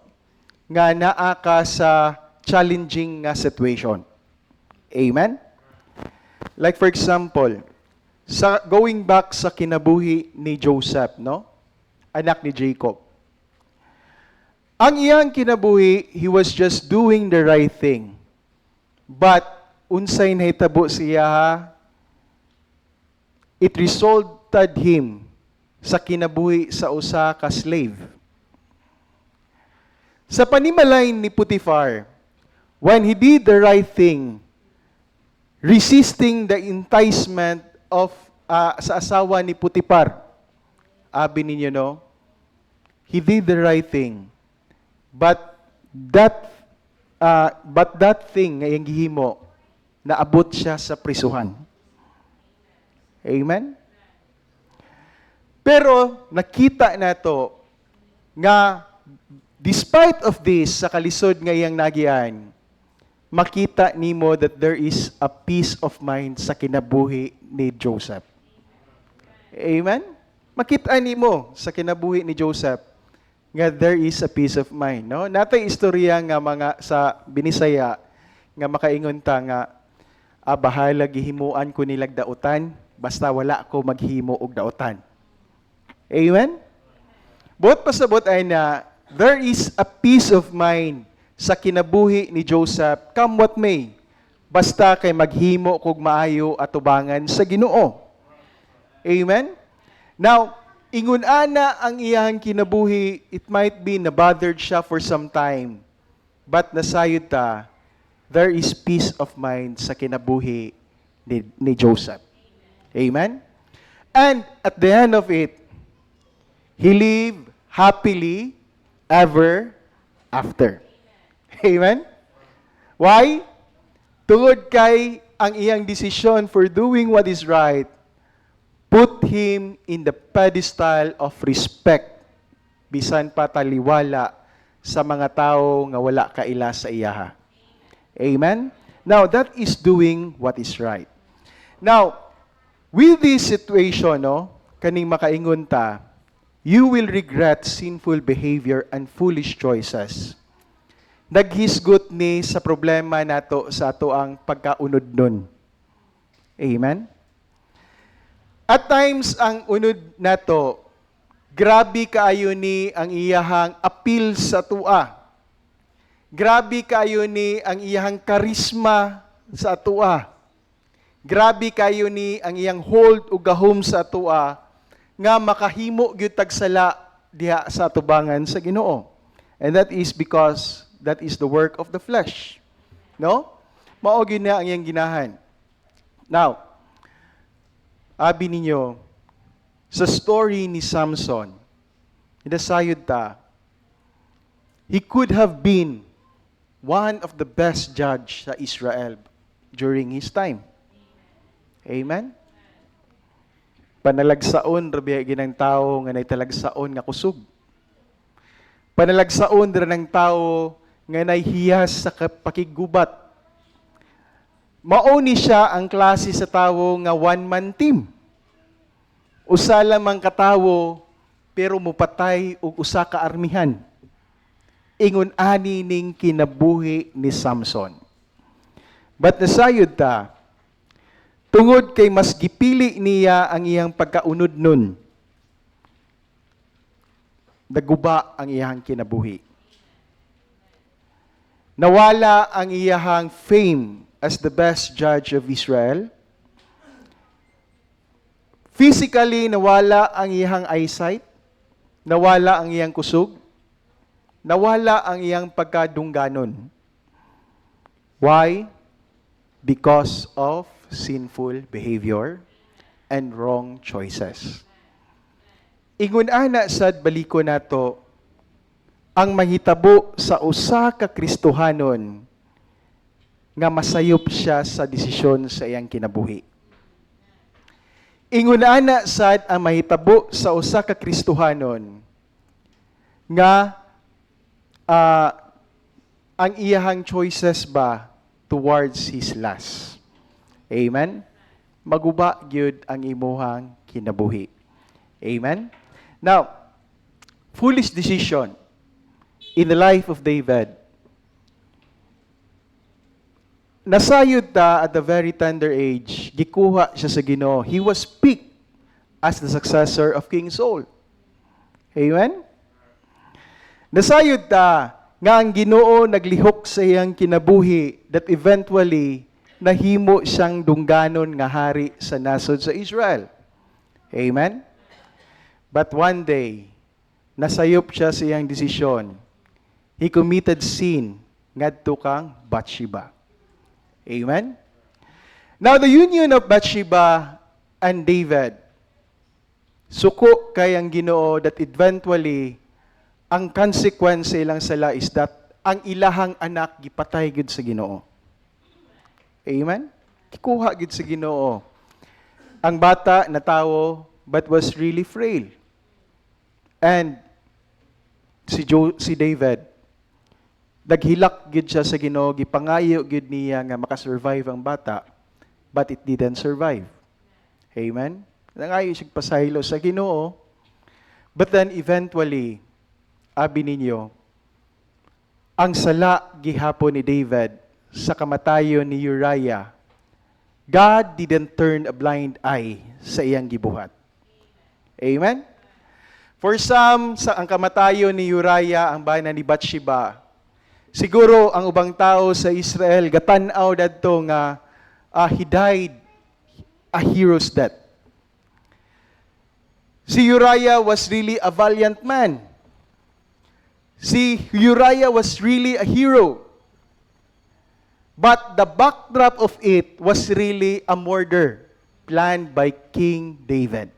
Nga naa ka sa challenging nga situation. Amen? Like for example, going back sa kinabuhi ni Joseph, no? Anak ni Jacob. Ang iyang kinabuhi, he was just doing the right thing. But unsay nahitabo siya, it resulted him sa kinabuhi sa usa ka slave. Sa panimalay ni Potiphar, when he did the right thing, resisting the enticement of sa asawa ni Potiphar, abi ninyo, no? He did the right thing. But that thing nga iyang gihimo, naabot siya sa prisuhan. Amen? Pero nakita nato nga despite of this sa kalisod nga iyang nagian, makita nimo that there is a peace of mind sa kinabuhi ni Joseph. Amen? Makita nimo sa kinabuhi ni Joseph nga there is a peace of mind, no? Natay istorya nga mga sa Binisaya nga makaingon ta nga bahala gihimuan ko nilag dautan basta wala ko maghimo og dautan. Amen? Buot pasabot ay na there is a peace of mind sa kinabuhi ni Joseph, come what may, basta kay maghimo kog maayo at tubangan sa Ginoo. Amen? Now, ingon ana ang iyang kinabuhi, it might be na-bothered siya for some time, but nasayod ta, there is peace of mind sa kinabuhi ni Joseph. Amen? And at the end of it, he lived happily ever after. Amen? Why? Tungod kay ang iyang desisyon for doing what is right, put him in the pedestal of respect, bisan pa taliwala sa mga tao nga wala kaila sa iyaha. Amen? Now, that is doing what is right. Now, with this situation, no, kaning makaingon ta, you will regret sinful behavior and foolish choices. Naghisgot ni sa problema nato sa ato ang pagkaunod nun. Amen? At times, ang unod nato, grabe kaayo ni ang iyahang appeal sa tua. Grabe kaayo ni ang iyahang karisma sa tua. Grabe kayo ni ang iyang hold o gahom sa tua nga makahimo gyud tagsala diha sa atubangan sa Ginoo. And that is because that is the work of the flesh. No? Mao gyud na ang iyang ginahan. Now, abi ninyo sa story ni Samson, inasayod ta, he could have been one of the best judge sa Israel during his time. Amen? Panalagsaon rabi ginang tao nga naitalagsaon nga kusog. Panalagsaon ra ng tao nga nahihiyas sa pakigubat. Mao ni siya ang klase sa tao nga one-man team. Usa lamang katawo pero mupatay og usa ka armihan. Ingon ani ning kinabuhi ni Samson. But nasayod ta, tungod kay mas gipili niya ang iyang pagkaunod nun. naguba ang iyahang kinabuhi. Nawala ang iyahang fame as the best judge of Israel. Physically, nawala ang iyahang eyesight. Nawala ang iyang kusog. Nawala ang iyang pagkadungganon. Why? Because of sinful behavior and wrong choices. Ingon ana sad baliko nato ang mahitabo sa usa ka Kristohanon nga masayop siya sa desisyon sa iyang kinabuhi. Ingon ana sad ang mahitabo sa usa ka Kristohanon nga ang iyahang choices ba towards his last. Amen? Maguba gyud ang imuhang kinabuhi. Amen? Now, foolish decision in the life of David. Nasayod ta at a very tender age, gikuha siya sa Ginoo. He was picked as the successor of King Saul. Amen? Nasayod ta nga ang Ginoo naglihok sa iyang kinabuhi that eventually nahimo siyang dungganon nga hari sa nasod sa Israel. Amen? But one day, nasayop siya sa iyang desisyon. He committed sin ngadto kang Bathsheba. Amen? Now, the union of Bathsheba and David, suko kay ang Ginoo that eventually ang consequence ilang sala is that ang ilahang anak gipatay gid sa Ginoo. Amen? Kikuha gid sa Ginoo. Ang bata na tawo but was really frail. And si David, naghilak gid siya sa Ginoo, gipangayo gid niya nga makasurvive ang bata, but it didn't survive. Amen? Nangayo siya pasaylo sa Ginoo, but then eventually, abi ninyo, ang sala gihapon ni David sa kamatayon ni Uriah, God didn't turn a blind eye sa iyang gibuhat. Amen? For some, sa ang kamatayon ni Uriah, ang bayan ni Bathsheba, siguro ang ubang tao sa Israel, gatan-aw dadto nga he died a hero's death. Si Uriah was really a valiant man. Si Uriah was really a hero. But the backdrop of it was really a murder planned by King David.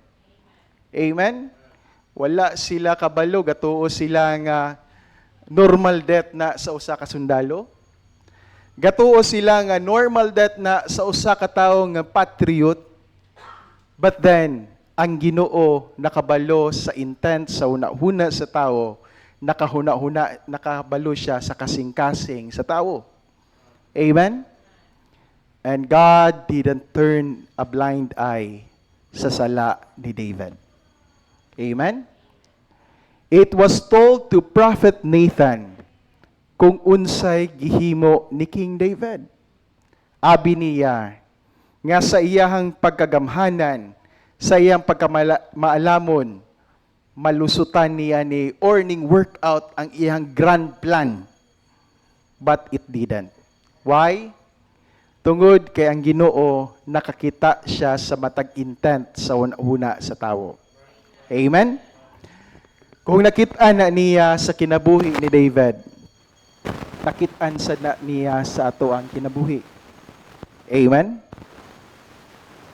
Amen? Wala sila kabalo, gatuo sila nga normal death na sa usa ka sundalo. Gatuo sila nga normal death na sa usa ka tawo nga patriot. But then, ang Ginoo nakabalo sa intent sa una-huna sa tawo, nakabalo siya sa kasing-kasing sa tawo. Amen? And God didn't turn a blind eye sa sala ni David. Amen? It was told to Prophet Nathan kung unsay gihimo ni King David. Abi niya, nga sa iyahang pagkagamhanan, sa iyang pagkamaalamon, malusutan niya ni earning workout ang iyang grand plan. But it didn't. Why? Tungod kay ang Ginoo nakakita siya sa matag intent sa una sa tawo. Amen? Kung nakita na niya sa kinabuhi ni David, nakitaan sa na niya sa ato ang kinabuhi. Amen?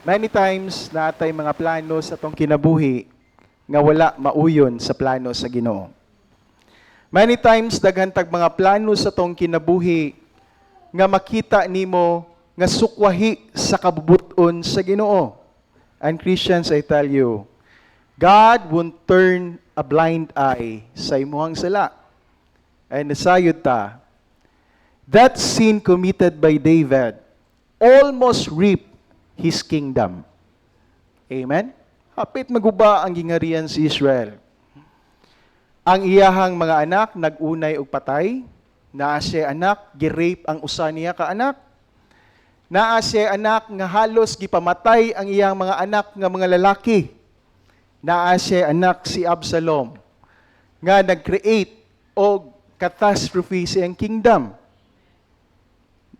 Many times natay mga plano sa atong kinabuhi nga wala mauyon sa plano sa Ginoo. Many times daghantag mga plano sa atong kinabuhi nga makita nimo nga sukwahi sa kabubuton sa Ginoo. And Christians, I tell you, God won't turn a blind eye sa imuhang sala. And nasayod ta, that sin committed by David almost reaped his kingdom. Amen? Hapit maguba ang gingarian si Israel. Ang iyahang mga anak nagunay og patay, naa siya anak gi-rape ang usa niya ka anak. Naa siya anak nga halos gipamatay ang iyang mga anak nga mga lalaki. Naa siya anak si Absalom nga nag-create og catastrophe sa iyang kingdom.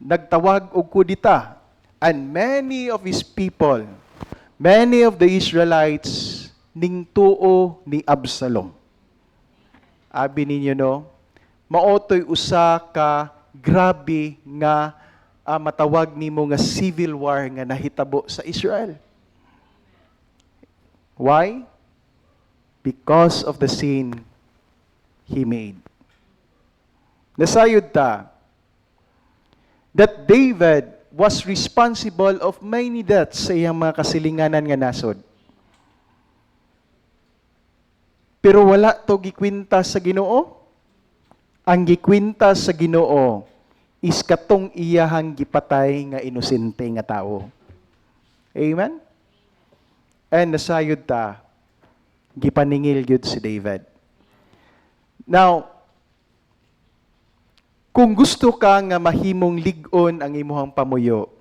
Nagtawag og kudita. And many of his people, many of the Israelites, ning tuo ni Absalom. Abi ninyo no, maotoy usa ka grabe nga matawag nimo nga civil war nga nahitabo sa Israel. Why? Because of the sin he made. Nasayod ta that David was responsible of many deaths sa iyang mga kasilinganan nga nasod. Pero wala to gikwinta sa Ginoo. Ang gikwinta sa Ginoo is katong iyahang gipatay nga inosente nga tao. Amen? And nasayod ta, gipaningil gyud si David. Now, kung gusto ka nga mahimong lig-on ang imuhang pamuyo,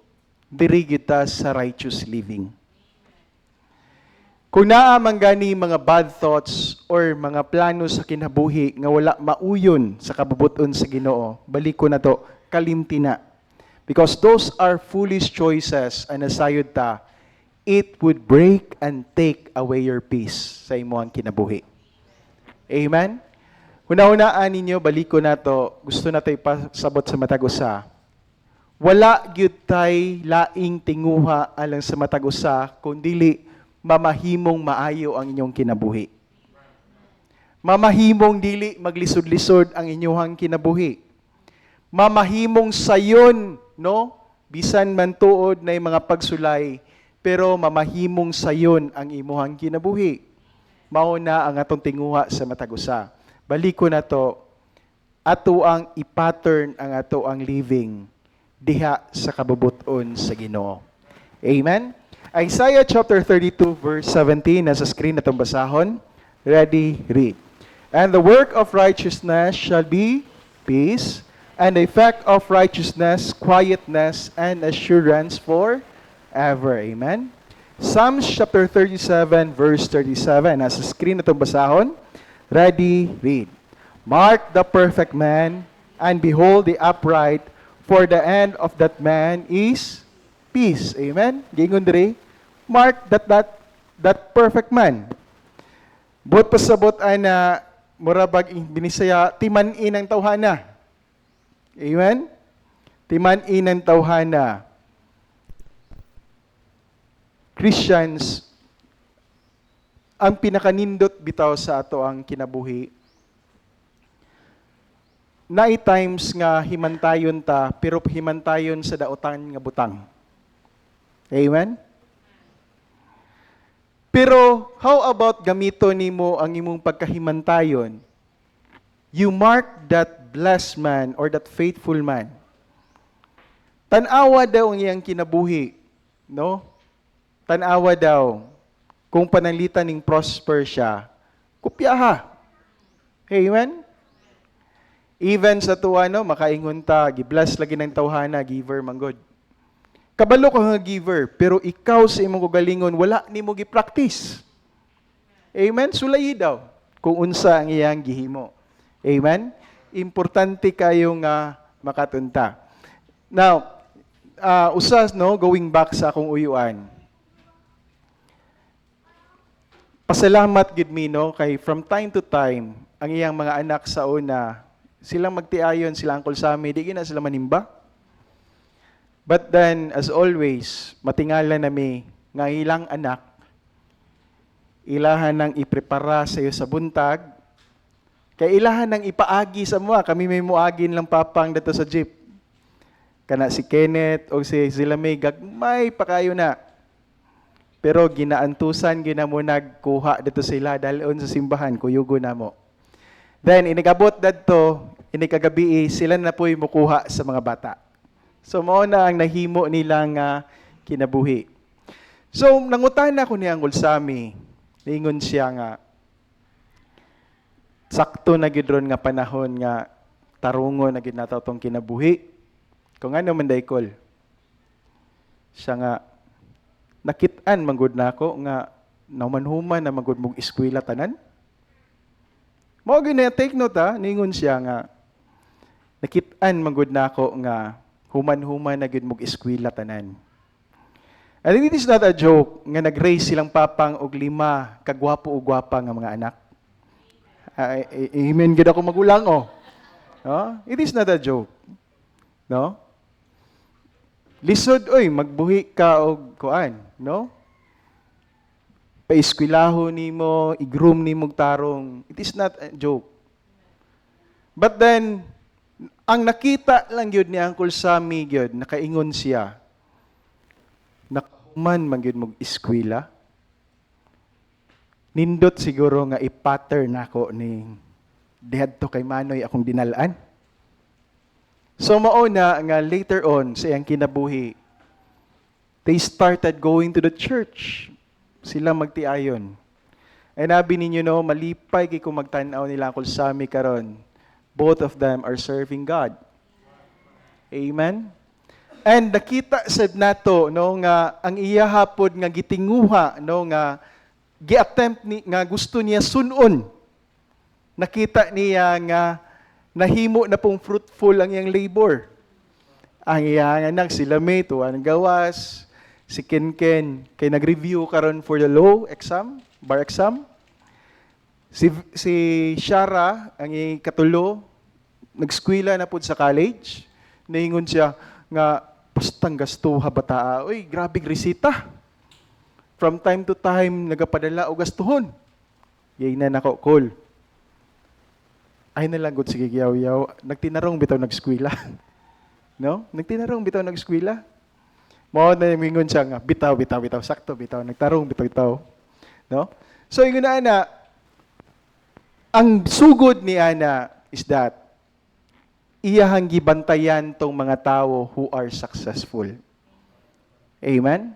diri gyud ta sa righteous living. Kung naa man gani mga bad thoughts or mga plano sa kinabuhi nga wala mauyon sa kabubuton sa Ginoo, balik ko na to, kalimti na. Because those are foolish choices and nasayod ta, it would break and take away your peace sa imuhang kinabuhi. Amen? Una-unaan ninyo, balik ko na to, gusto na tayo pasabot sa matag usa. Wala gyud tay laing tinguha alang sa matag usa, kundili mamahimong maayo ang inyong kinabuhi. Mamahimong dili maglisod-lisod ang inyong kinabuhi. Mamahimong sayon, no? Bisan man tuod na mga pagsulay, pero mamahimong sayon ang imuhang kinabuhi. Mao na ang atong tinguha sa matag usa. Balik ko na to, ato ang i-pattern ang ato ang living diha sa kabubuton sa Ginoo. Amen? Isaiah chapter 32 verse 17, nasa screen natong basahon. Ready, read. And the work of righteousness shall be peace, and the effect of righteousness, quietness, and assurance forever. Amen? Psalms chapter 37 verse 37, nasa screen natong basahon. Ready, read. Mark the perfect man, and behold the upright, for the end of that man is peace. Amen? Gingon diri, mark that perfect man. Buot pasabot ay na murabag binisaya, timan-in ang tawhana. Amen? Timan-in ang tawhana. Christians, ang pinakanindot bitaw sa ato ang kinabuhi, naay times nga himantayon ta, pero himantayon sa daotan nga butang. Amen? Pero, how about gamito nimo ang imong pagkahimantayon? You mark that blessed man or that faithful man. Tanawa daw ang iyang kinabuhi. No? Tanawa daw. Kung panalitan ning prosper siya, kupyaha. Amen? Even sa tuwa, no, makaingon ta, gibless lagi ng tawhana, giver manggod. Kabalo ka nga giver, pero ikaw sa imong kagalingon, wala nimo gi-practice. Amen? Sulayi daw kung unsa ang iyang gihimo. Amen? Importante kayo nga makatunta. Now, usas, no, going back sa akong uyuan. Pasalamat gid mi, no, kay from time to time, ang iyang mga anak sa una, silang magtiayon, sila Uncle Sammy, di na sila manimba. But then, as always, matingala nami nga ilang anak, ilahan nang iprepara sa iyo sa buntag, kay ilahan nang ipaagi sa mga, kami may muagin lang papang dito sa jeep. Kana si Kenneth o si Zilamay, gagmay pa kayo na. Pero ginaantusan, ginamo nagkuha dito sila, dalon sa simbahan, kuyugo na mo. Then, inigabot dadto, inikagabi, sila na po'y mukuha sa mga bata. So, mao na ang nahimo nilang kinabuhi. So, nangutan ako ni Uncle Sammy. Ningon siya nga, sakto na gidron nga panahon nga tarungo na gid nataw tong kinabuhi. Kung ano man daykol. Siya nga, nakit-an manggod na ako nga, naumanhuman na manggod mong eskwela tanan. Mao gyud na take note ha, ningon siya nga nakit-an magud nako nga human-human na gyud mog eskwela tanan. And it is not a joke nga nag-raise silang papang og 5 kagwapo o gwapa nga mga anak. Amen gid ako magulang oh. No? It is not a joke. No? Lisod oy magbuhi ka og kuan, no? Paeskwelaho nimo, i-groom nimo tarong. It is not a joke. But then ang nakita lang gyud ni Uncle Sammy gyud nakaingon siya. Nakahuman man gyud mog eskwela. Nindot siguro nga i-pattern nako ni dihadto kay Manoy akong dinalaan. So mauna nga later on sa iyang kinabuhi, they started going to the church. Sila magtiayon. And nabi ninyo no, malipay kay kung magtanaw nila Uncle Sammy karon. Both of them are serving God. Amen. And nakita sad nato no nga ang iya hapod nga gitinguha no nga gi-attempt ni nga gusto niya sunon. Nakita niya nga nahimo na pong fruitful ang iyang labor. Ang iyang anak sila may tuwan gawas, si Ken kay nag-review karon for the law exam, bar exam. Si Shara ang iyang katulo nag-eskwela na pud sa college. Naingon siya nga pastang gastuha bataa. Uy, grabe resita. From time to time nagapadala og gastuhon. Yay na nako call. Ay na lang gud sige yaw-yaw. Nagtinarong bitaw nag-eskwela. No? Nagtinarong bitaw nag-eskwela. Mao na mingon siya nga bitaw sakto bitaw nagtarong bitaw. No? So ingon na ana ang sugod ni ana is that iyahang gibantayan tong mga tao who are successful. Amen?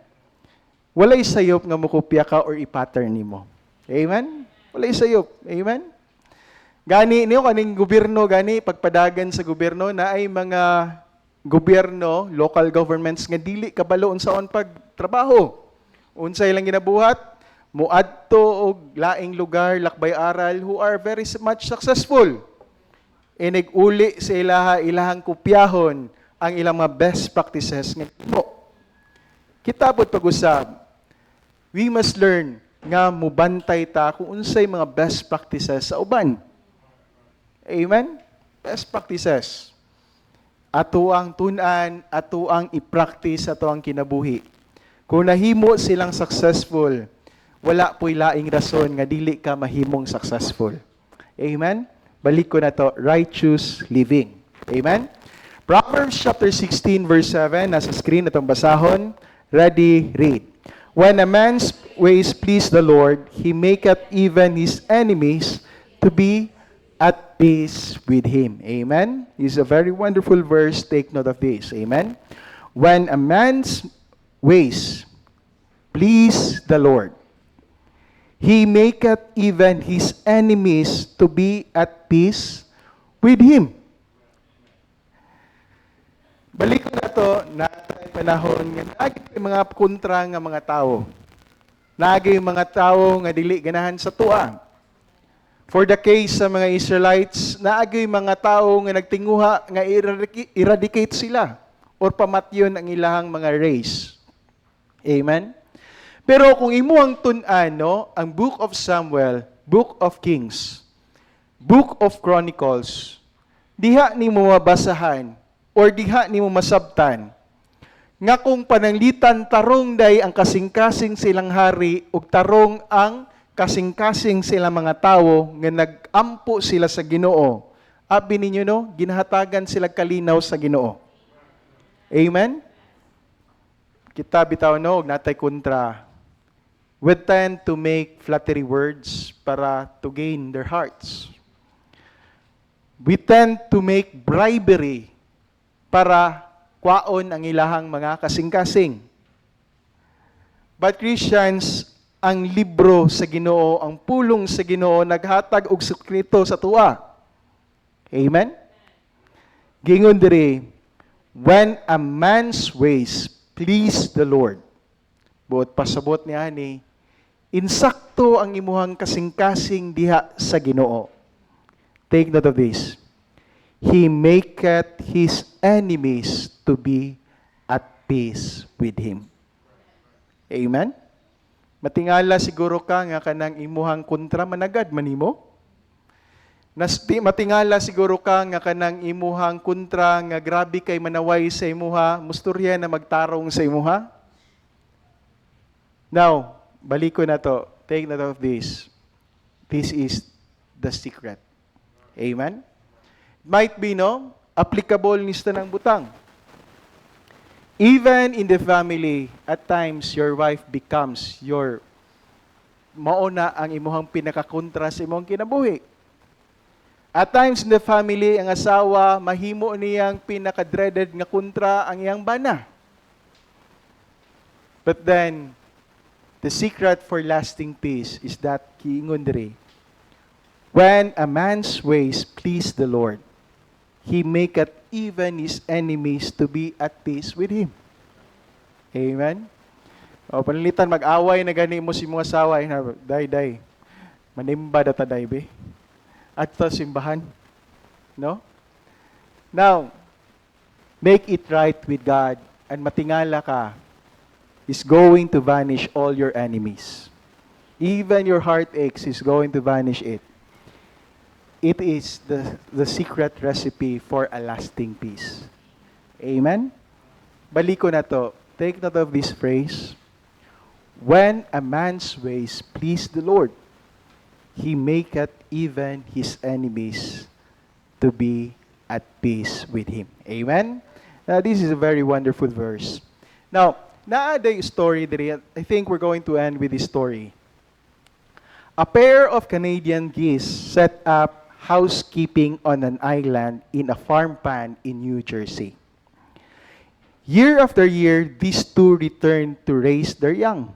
Walay sayop nga mukopya ka or i-pattern nimo. Amen? Walay sayop. Amen? Gani niyo kaning gobyerno gani pagpadagan sa gobyerno na ay mga gobyerno, local governments nga dili kabalo unsaon pagtrabaho. Unsay lang ginabuhat, muadto og laing lugar, lakbay aral who are very much successful. Iniguli sa ilahang kopyahon ang ilang mga best practices nga mo. Kita pod pag-usab. We must learn nga mubantay ta kung unsay mga best practices sa uban. Amen? Best practices. Ato ang tun-an, ato ang i-practice, ato ang kinabuhi. Kung nahimo silang successful, wala po'y laing rason nga dili ka mahimong successful. Amen? Balik ko na to, righteous living. Amen? Proverbs chapter 16 verse 7, nasa screen itong basahon. Ready, read. When a man's ways please the Lord, he maketh even his enemies to be at peace with him. Amen? This is a very wonderful verse. Take note of this. Amen? When a man's ways please the Lord, he maketh even his enemies to be at peace with him. Balik ko na to, natay panahon nga naging mga kontra nga mga tao. Naging mga tao nga dili ganahan sa tuwa. For the case sa mga Israelites, naagay mga tao nga nagtinguha nga eradicate sila or pamatyon ang ilahang mga race. Amen? Pero kung imuhang tun-an, no, ang Book of Samuel, Book of Kings, Book of Chronicles, diha ni mo mabasahan or diha ni mo masabtan nga kung pananglitan tarong day ang kasing-kasing silang hari ug tarong ang kasing-kasing sila mga tao nga nag-ampo sila sa Ginoo. Abi ninyo no, ginahatagan sila kalinaw sa Ginoo. Amen? Kita bitaw no, natay kontra. We tend to make flattery words para to gain their hearts. We tend to make bribery para kwaon ang ilahang mga kasing-kasing. But Christians, ang libro sa Ginoo, ang pulong sa Ginoo naghatag og sekreto sa tuwa. Amen? Gingon diri, when a man's ways please the Lord. Buot pasabot niya ni, insakto ang imuhang kasing-kasing diha sa Ginoo. Take note of this. He maketh his enemies to be at peace with him. Amen? Matingala siguro ka nga kanang imuhang kontra managad manimo. Matingala siguro ka nga kanang imuhang kontra nga grabe kay manaway sa imuha, musturya na magtarong sa imuha. Now, balik ko na to. Take note of this. This is the secret. Amen? Might be, no? Applicable nista ng butang. Even in the family, at times, your wife becomes your mauna ang imuhang pinakakontra sa imong kinabuhi. At times in the family, ang asawa, mahimo niyang pinaka-dreaded nga kontra ang iyang bana. But then, the secret for lasting peace is that kiingon diri. When a man's ways please the Lord, he maketh even his enemies to be at peace with him. Amen? O, panalitan, mag-away na gani mo si mga asawa. Day. Manimba data day, be. At sa simbahan. No? Now, make it right with God and matingala ka is going to vanish all your enemies. Even your heartaches is going to vanish it. It is the secret recipe for a lasting peace. Amen? Balik ko na to. Take note of this phrase. When a man's ways please the Lord, he maketh even his enemies to be at peace with him. Amen? Now, this is a very wonderful verse. Now, naaday story diri. I think we're going to end with this story. A pair of Canadian geese set up housekeeping on an island in a farm pan in New Jersey. Year after year, these two returned to raise their young.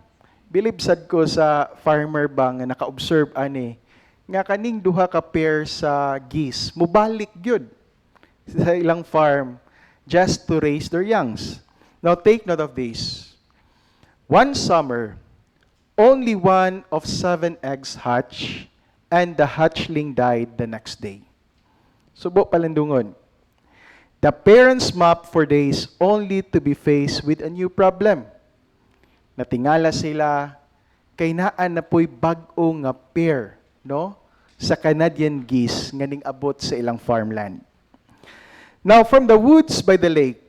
Bilibsad ko sa farmer ba nga naka-observe ani nga kaning duha ka pair sa geese mubalik gyud sa ilang farm just to raise their youngs. Now take note of this. One summer, only one of 7 eggs hatched, and the hatchling died the next day. Subo palandungon. The parents mapped for days only to be faced with a new problem. Natingala sila kay naan na po'y bag-o nga pair, no? Sa Canadian geese nga ning abot sa ilang farmland. Now from the woods by the lake,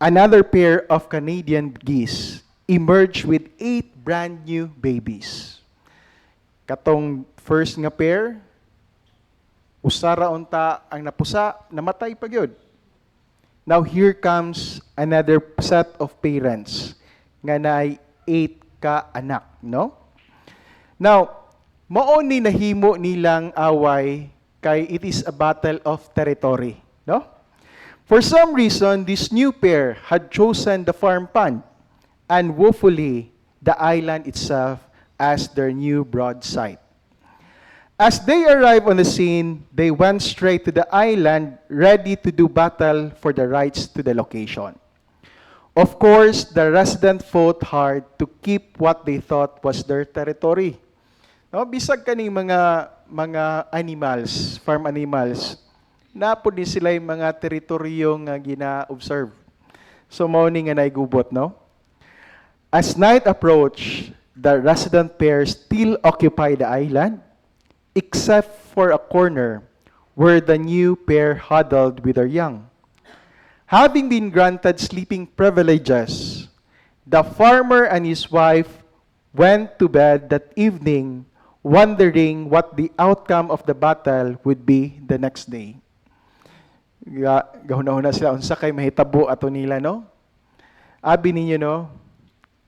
another pair of Canadian geese emerged with 8 brand new babies. Katong first nga pair, usara unta ang napusa, namatay pa gyud. Now here comes another set of parents nga naay 8 ka anak, no? Now, mao ni nahimo nilang away kay it is a battle of territory, no? For some reason, this new pair had chosen the farm pond and woefully the island itself as their new broadside. As they arrived on the scene, they went straight to the island, ready to do battle for the rights to the location. Of course, the residents fought hard to keep what they thought was their territory. No, bisag kaning mga animals, farm animals, napod ni sila yung mga teritoryo nga gina-observe. So mao ni nga naigubot, no? As night approached, the resident pair still occupy the island, except for a corner where the new pair huddled with their young. Having been granted sleeping privileges, the farmer and his wife went to bed that evening, wondering what the outcome of the battle would be the next day. Gahuna-huna sila, unsa kay mahitabo ato nila, no? Abi ninyo, no?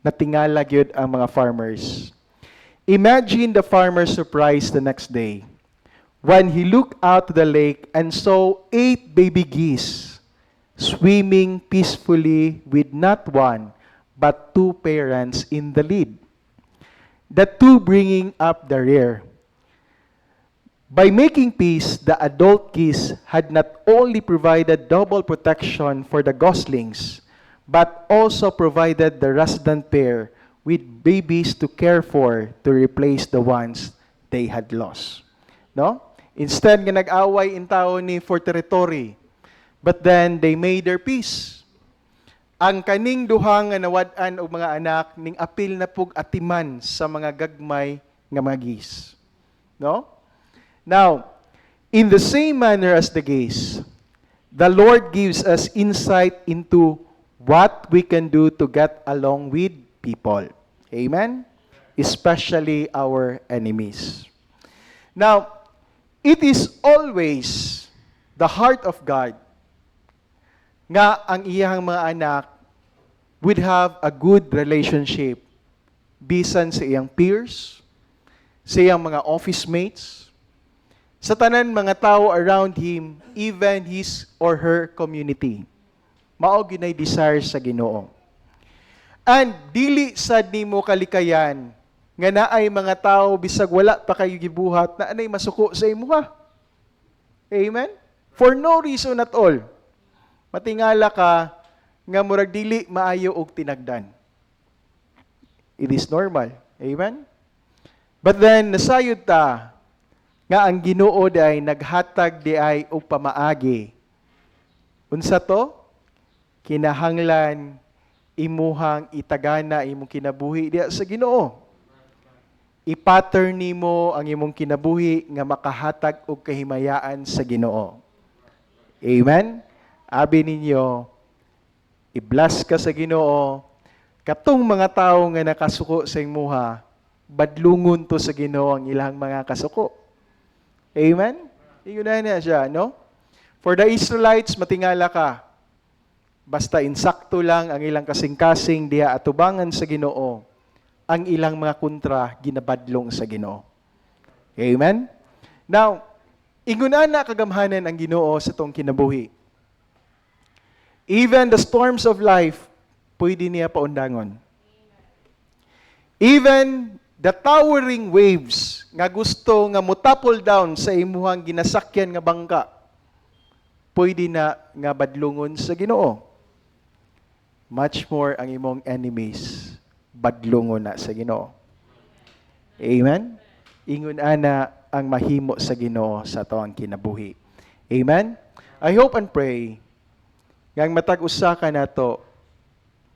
Natingala gyud ang mga farmers. Imagine the farmer's surprise the next day when he looked out to the lake and saw 8 baby geese swimming peacefully with not one but 2 parents in the lead, the 2 bringing up the rear. By making peace, the adult geese had not only provided double protection for the goslings, but also provided the resident pair with babies to care for to replace the ones they had lost. No? Instead nga nag-away in tao ni for territory. But then they made their peace. Ang kaning duha nga nawad-an og mga anak ning apil na pug atiman sa mga gagmay nga mga geese. No? Now, in the same manner as the geese, the Lord gives us insight into what we can do to get along with people. Amen? Especially our enemies. Now, it is always the heart of God nga ang iyang mga anak would have a good relationship bisan sa iyang peers, sa iyang mga office mates, sa tanan mga tao around him, even his or her community. Mao ginay desire sa Ginoo. And dili sad nimo kalikayan nga naay mga tao bisag wala pa kayo gibuhat na anay masuko sa imuha. Amen? For no reason at all. Matingala ka nga murag dili maayo og tinagdan. It is normal. Amen? But then nasayod ta nga ang Ginoo ay naghatag di ay og pamaagi. Unsa to? Kinahanglan imuhang itagana imong kinabuhi diha sa Ginoo. I-pattern nimo ang imong kinabuhi nga makahatag og kahimayaan sa Ginoo. Amen? Abi ninyo, i-bless ka sa Ginoo, katong mga tao nga nakasuko sa imuha, badlungon to sa Ginoo ang ilang mga kasuko. Amen? Ingunahan na siya, no? For the Israelites, matingala ka. Basta insakto lang ang ilang kasing-kasing diha atubangan sa Ginoo, ang ilang mga kontra ginabadlong sa Ginoo. Amen? Now, ingunahan na kagamhanan ang Ginoo sa tong kinabuhi. Even the storms of life, pwede niya paundangon. Even the towering waves nga gusto nga mutapol down sa imuhang ginasakyan nga bangka, pwede na nga badlungon sa Ginoo. Much more ang imong enemies, badlungon na sa Ginoo. Amen? Ingon ana ang mahimo sa Ginoo sa atong kinabuhi. Amen? I hope and pray nga matag usa ka nato,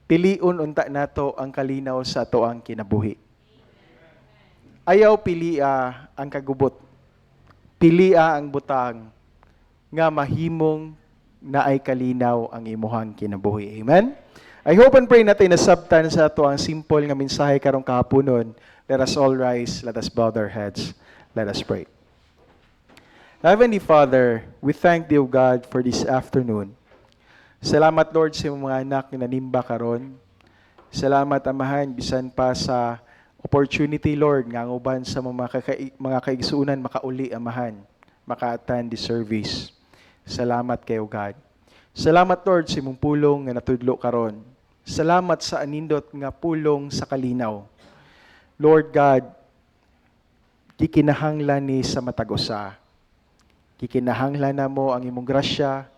piliun unta nato ang kalinaw sa ato ang kinabuhi. Ayaw pilia ang kagubot. Pilia ang butang nga mahimong naay kalinaw ang imuhang kinabuhi. Amen? I hope and pray natin na sabtan sa ato ang simple nga mensahe karong kahaponon. Let us all rise, let us bow our heads, let us pray. Heavenly Father, we thank Thee, O God, for this afternoon. Salamat, Lord, sa mga anak na nanimba karon. Salamat, Amahan, bisan pa sa opportunity, Lord, nga ang uban sa mga kaigsuunan makauli, Amahan, maka-attend the service. Salamat kayo, God. Salamat, Lord, sa imong pulong nga natudlo karon. Salamat sa anindot nga pulong sa kalinaw. Lord God, gikinahanglan ni sa matag-usa. Gikinahanglan na mo ang imong grasya,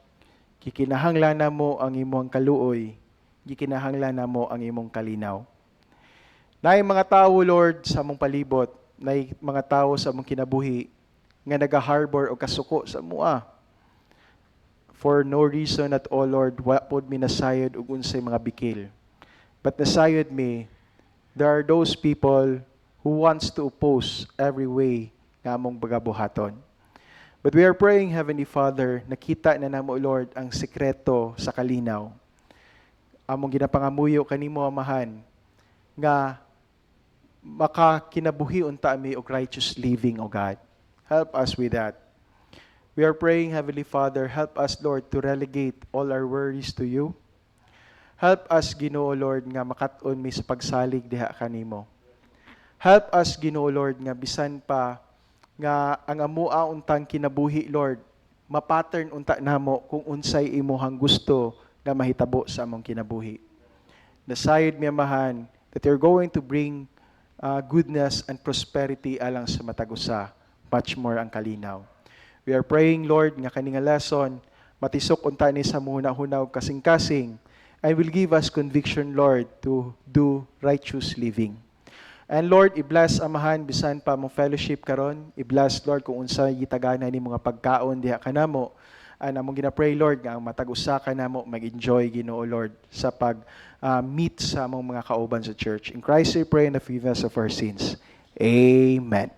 gikinahanglan na mo ang imong kaluoy, gikinahanglan na mo ang imong kalinaw. Naay mga tao, Lord, sa among palibot, naay mga tao sa among kinabuhi nga naga-harbor o kasuko sa mua. For no reason at all, Lord, wa pod mi nasayod og unsay mga bikil. But nasayod mi, there are those people who wants to oppose every way nga among bagabuhaton. But we are praying, Heavenly Father, nakita na namo, Lord, ang sekreto sa kalinaw. Among ginapangamuyo kanimo, Amahan, nga makakinabuhi unta mi og righteous living, O God. Help us with that. We are praying, Heavenly Father, help us, Lord, to relegate all our worries to you. Help us, Ginoo, Lord, nga makat-on mi sa pagsalig diha kanimo. Help us, Ginoo, Lord, nga bisan pa nga ang amua untang kinabuhi, Lord, mapattern unta namo kung unsay imuhang gusto nga mahitabo sa among kinabuhi. Nasayod mi, Amahan, that you're going to bring goodness and prosperity alang sa matag-usa, much more ang kalinaw. We are praying, Lord, nga kaninga lesson, matisok unta ni sa muna-hunaw kasing-kasing, and will give us conviction, Lord, to do righteous living. And Lord, i-bless amahan bisan pa mong fellowship karon. I-bless Lord kung unsa gitagana ni mga pagkaon diha kanamo. And among gina-pray Lord nga ang matag usa ka namo mag-enjoy Ginoo Lord sa pag meet sa among mga kauban sa church. In Christ we pray in the forgiveness of our sins. Amen.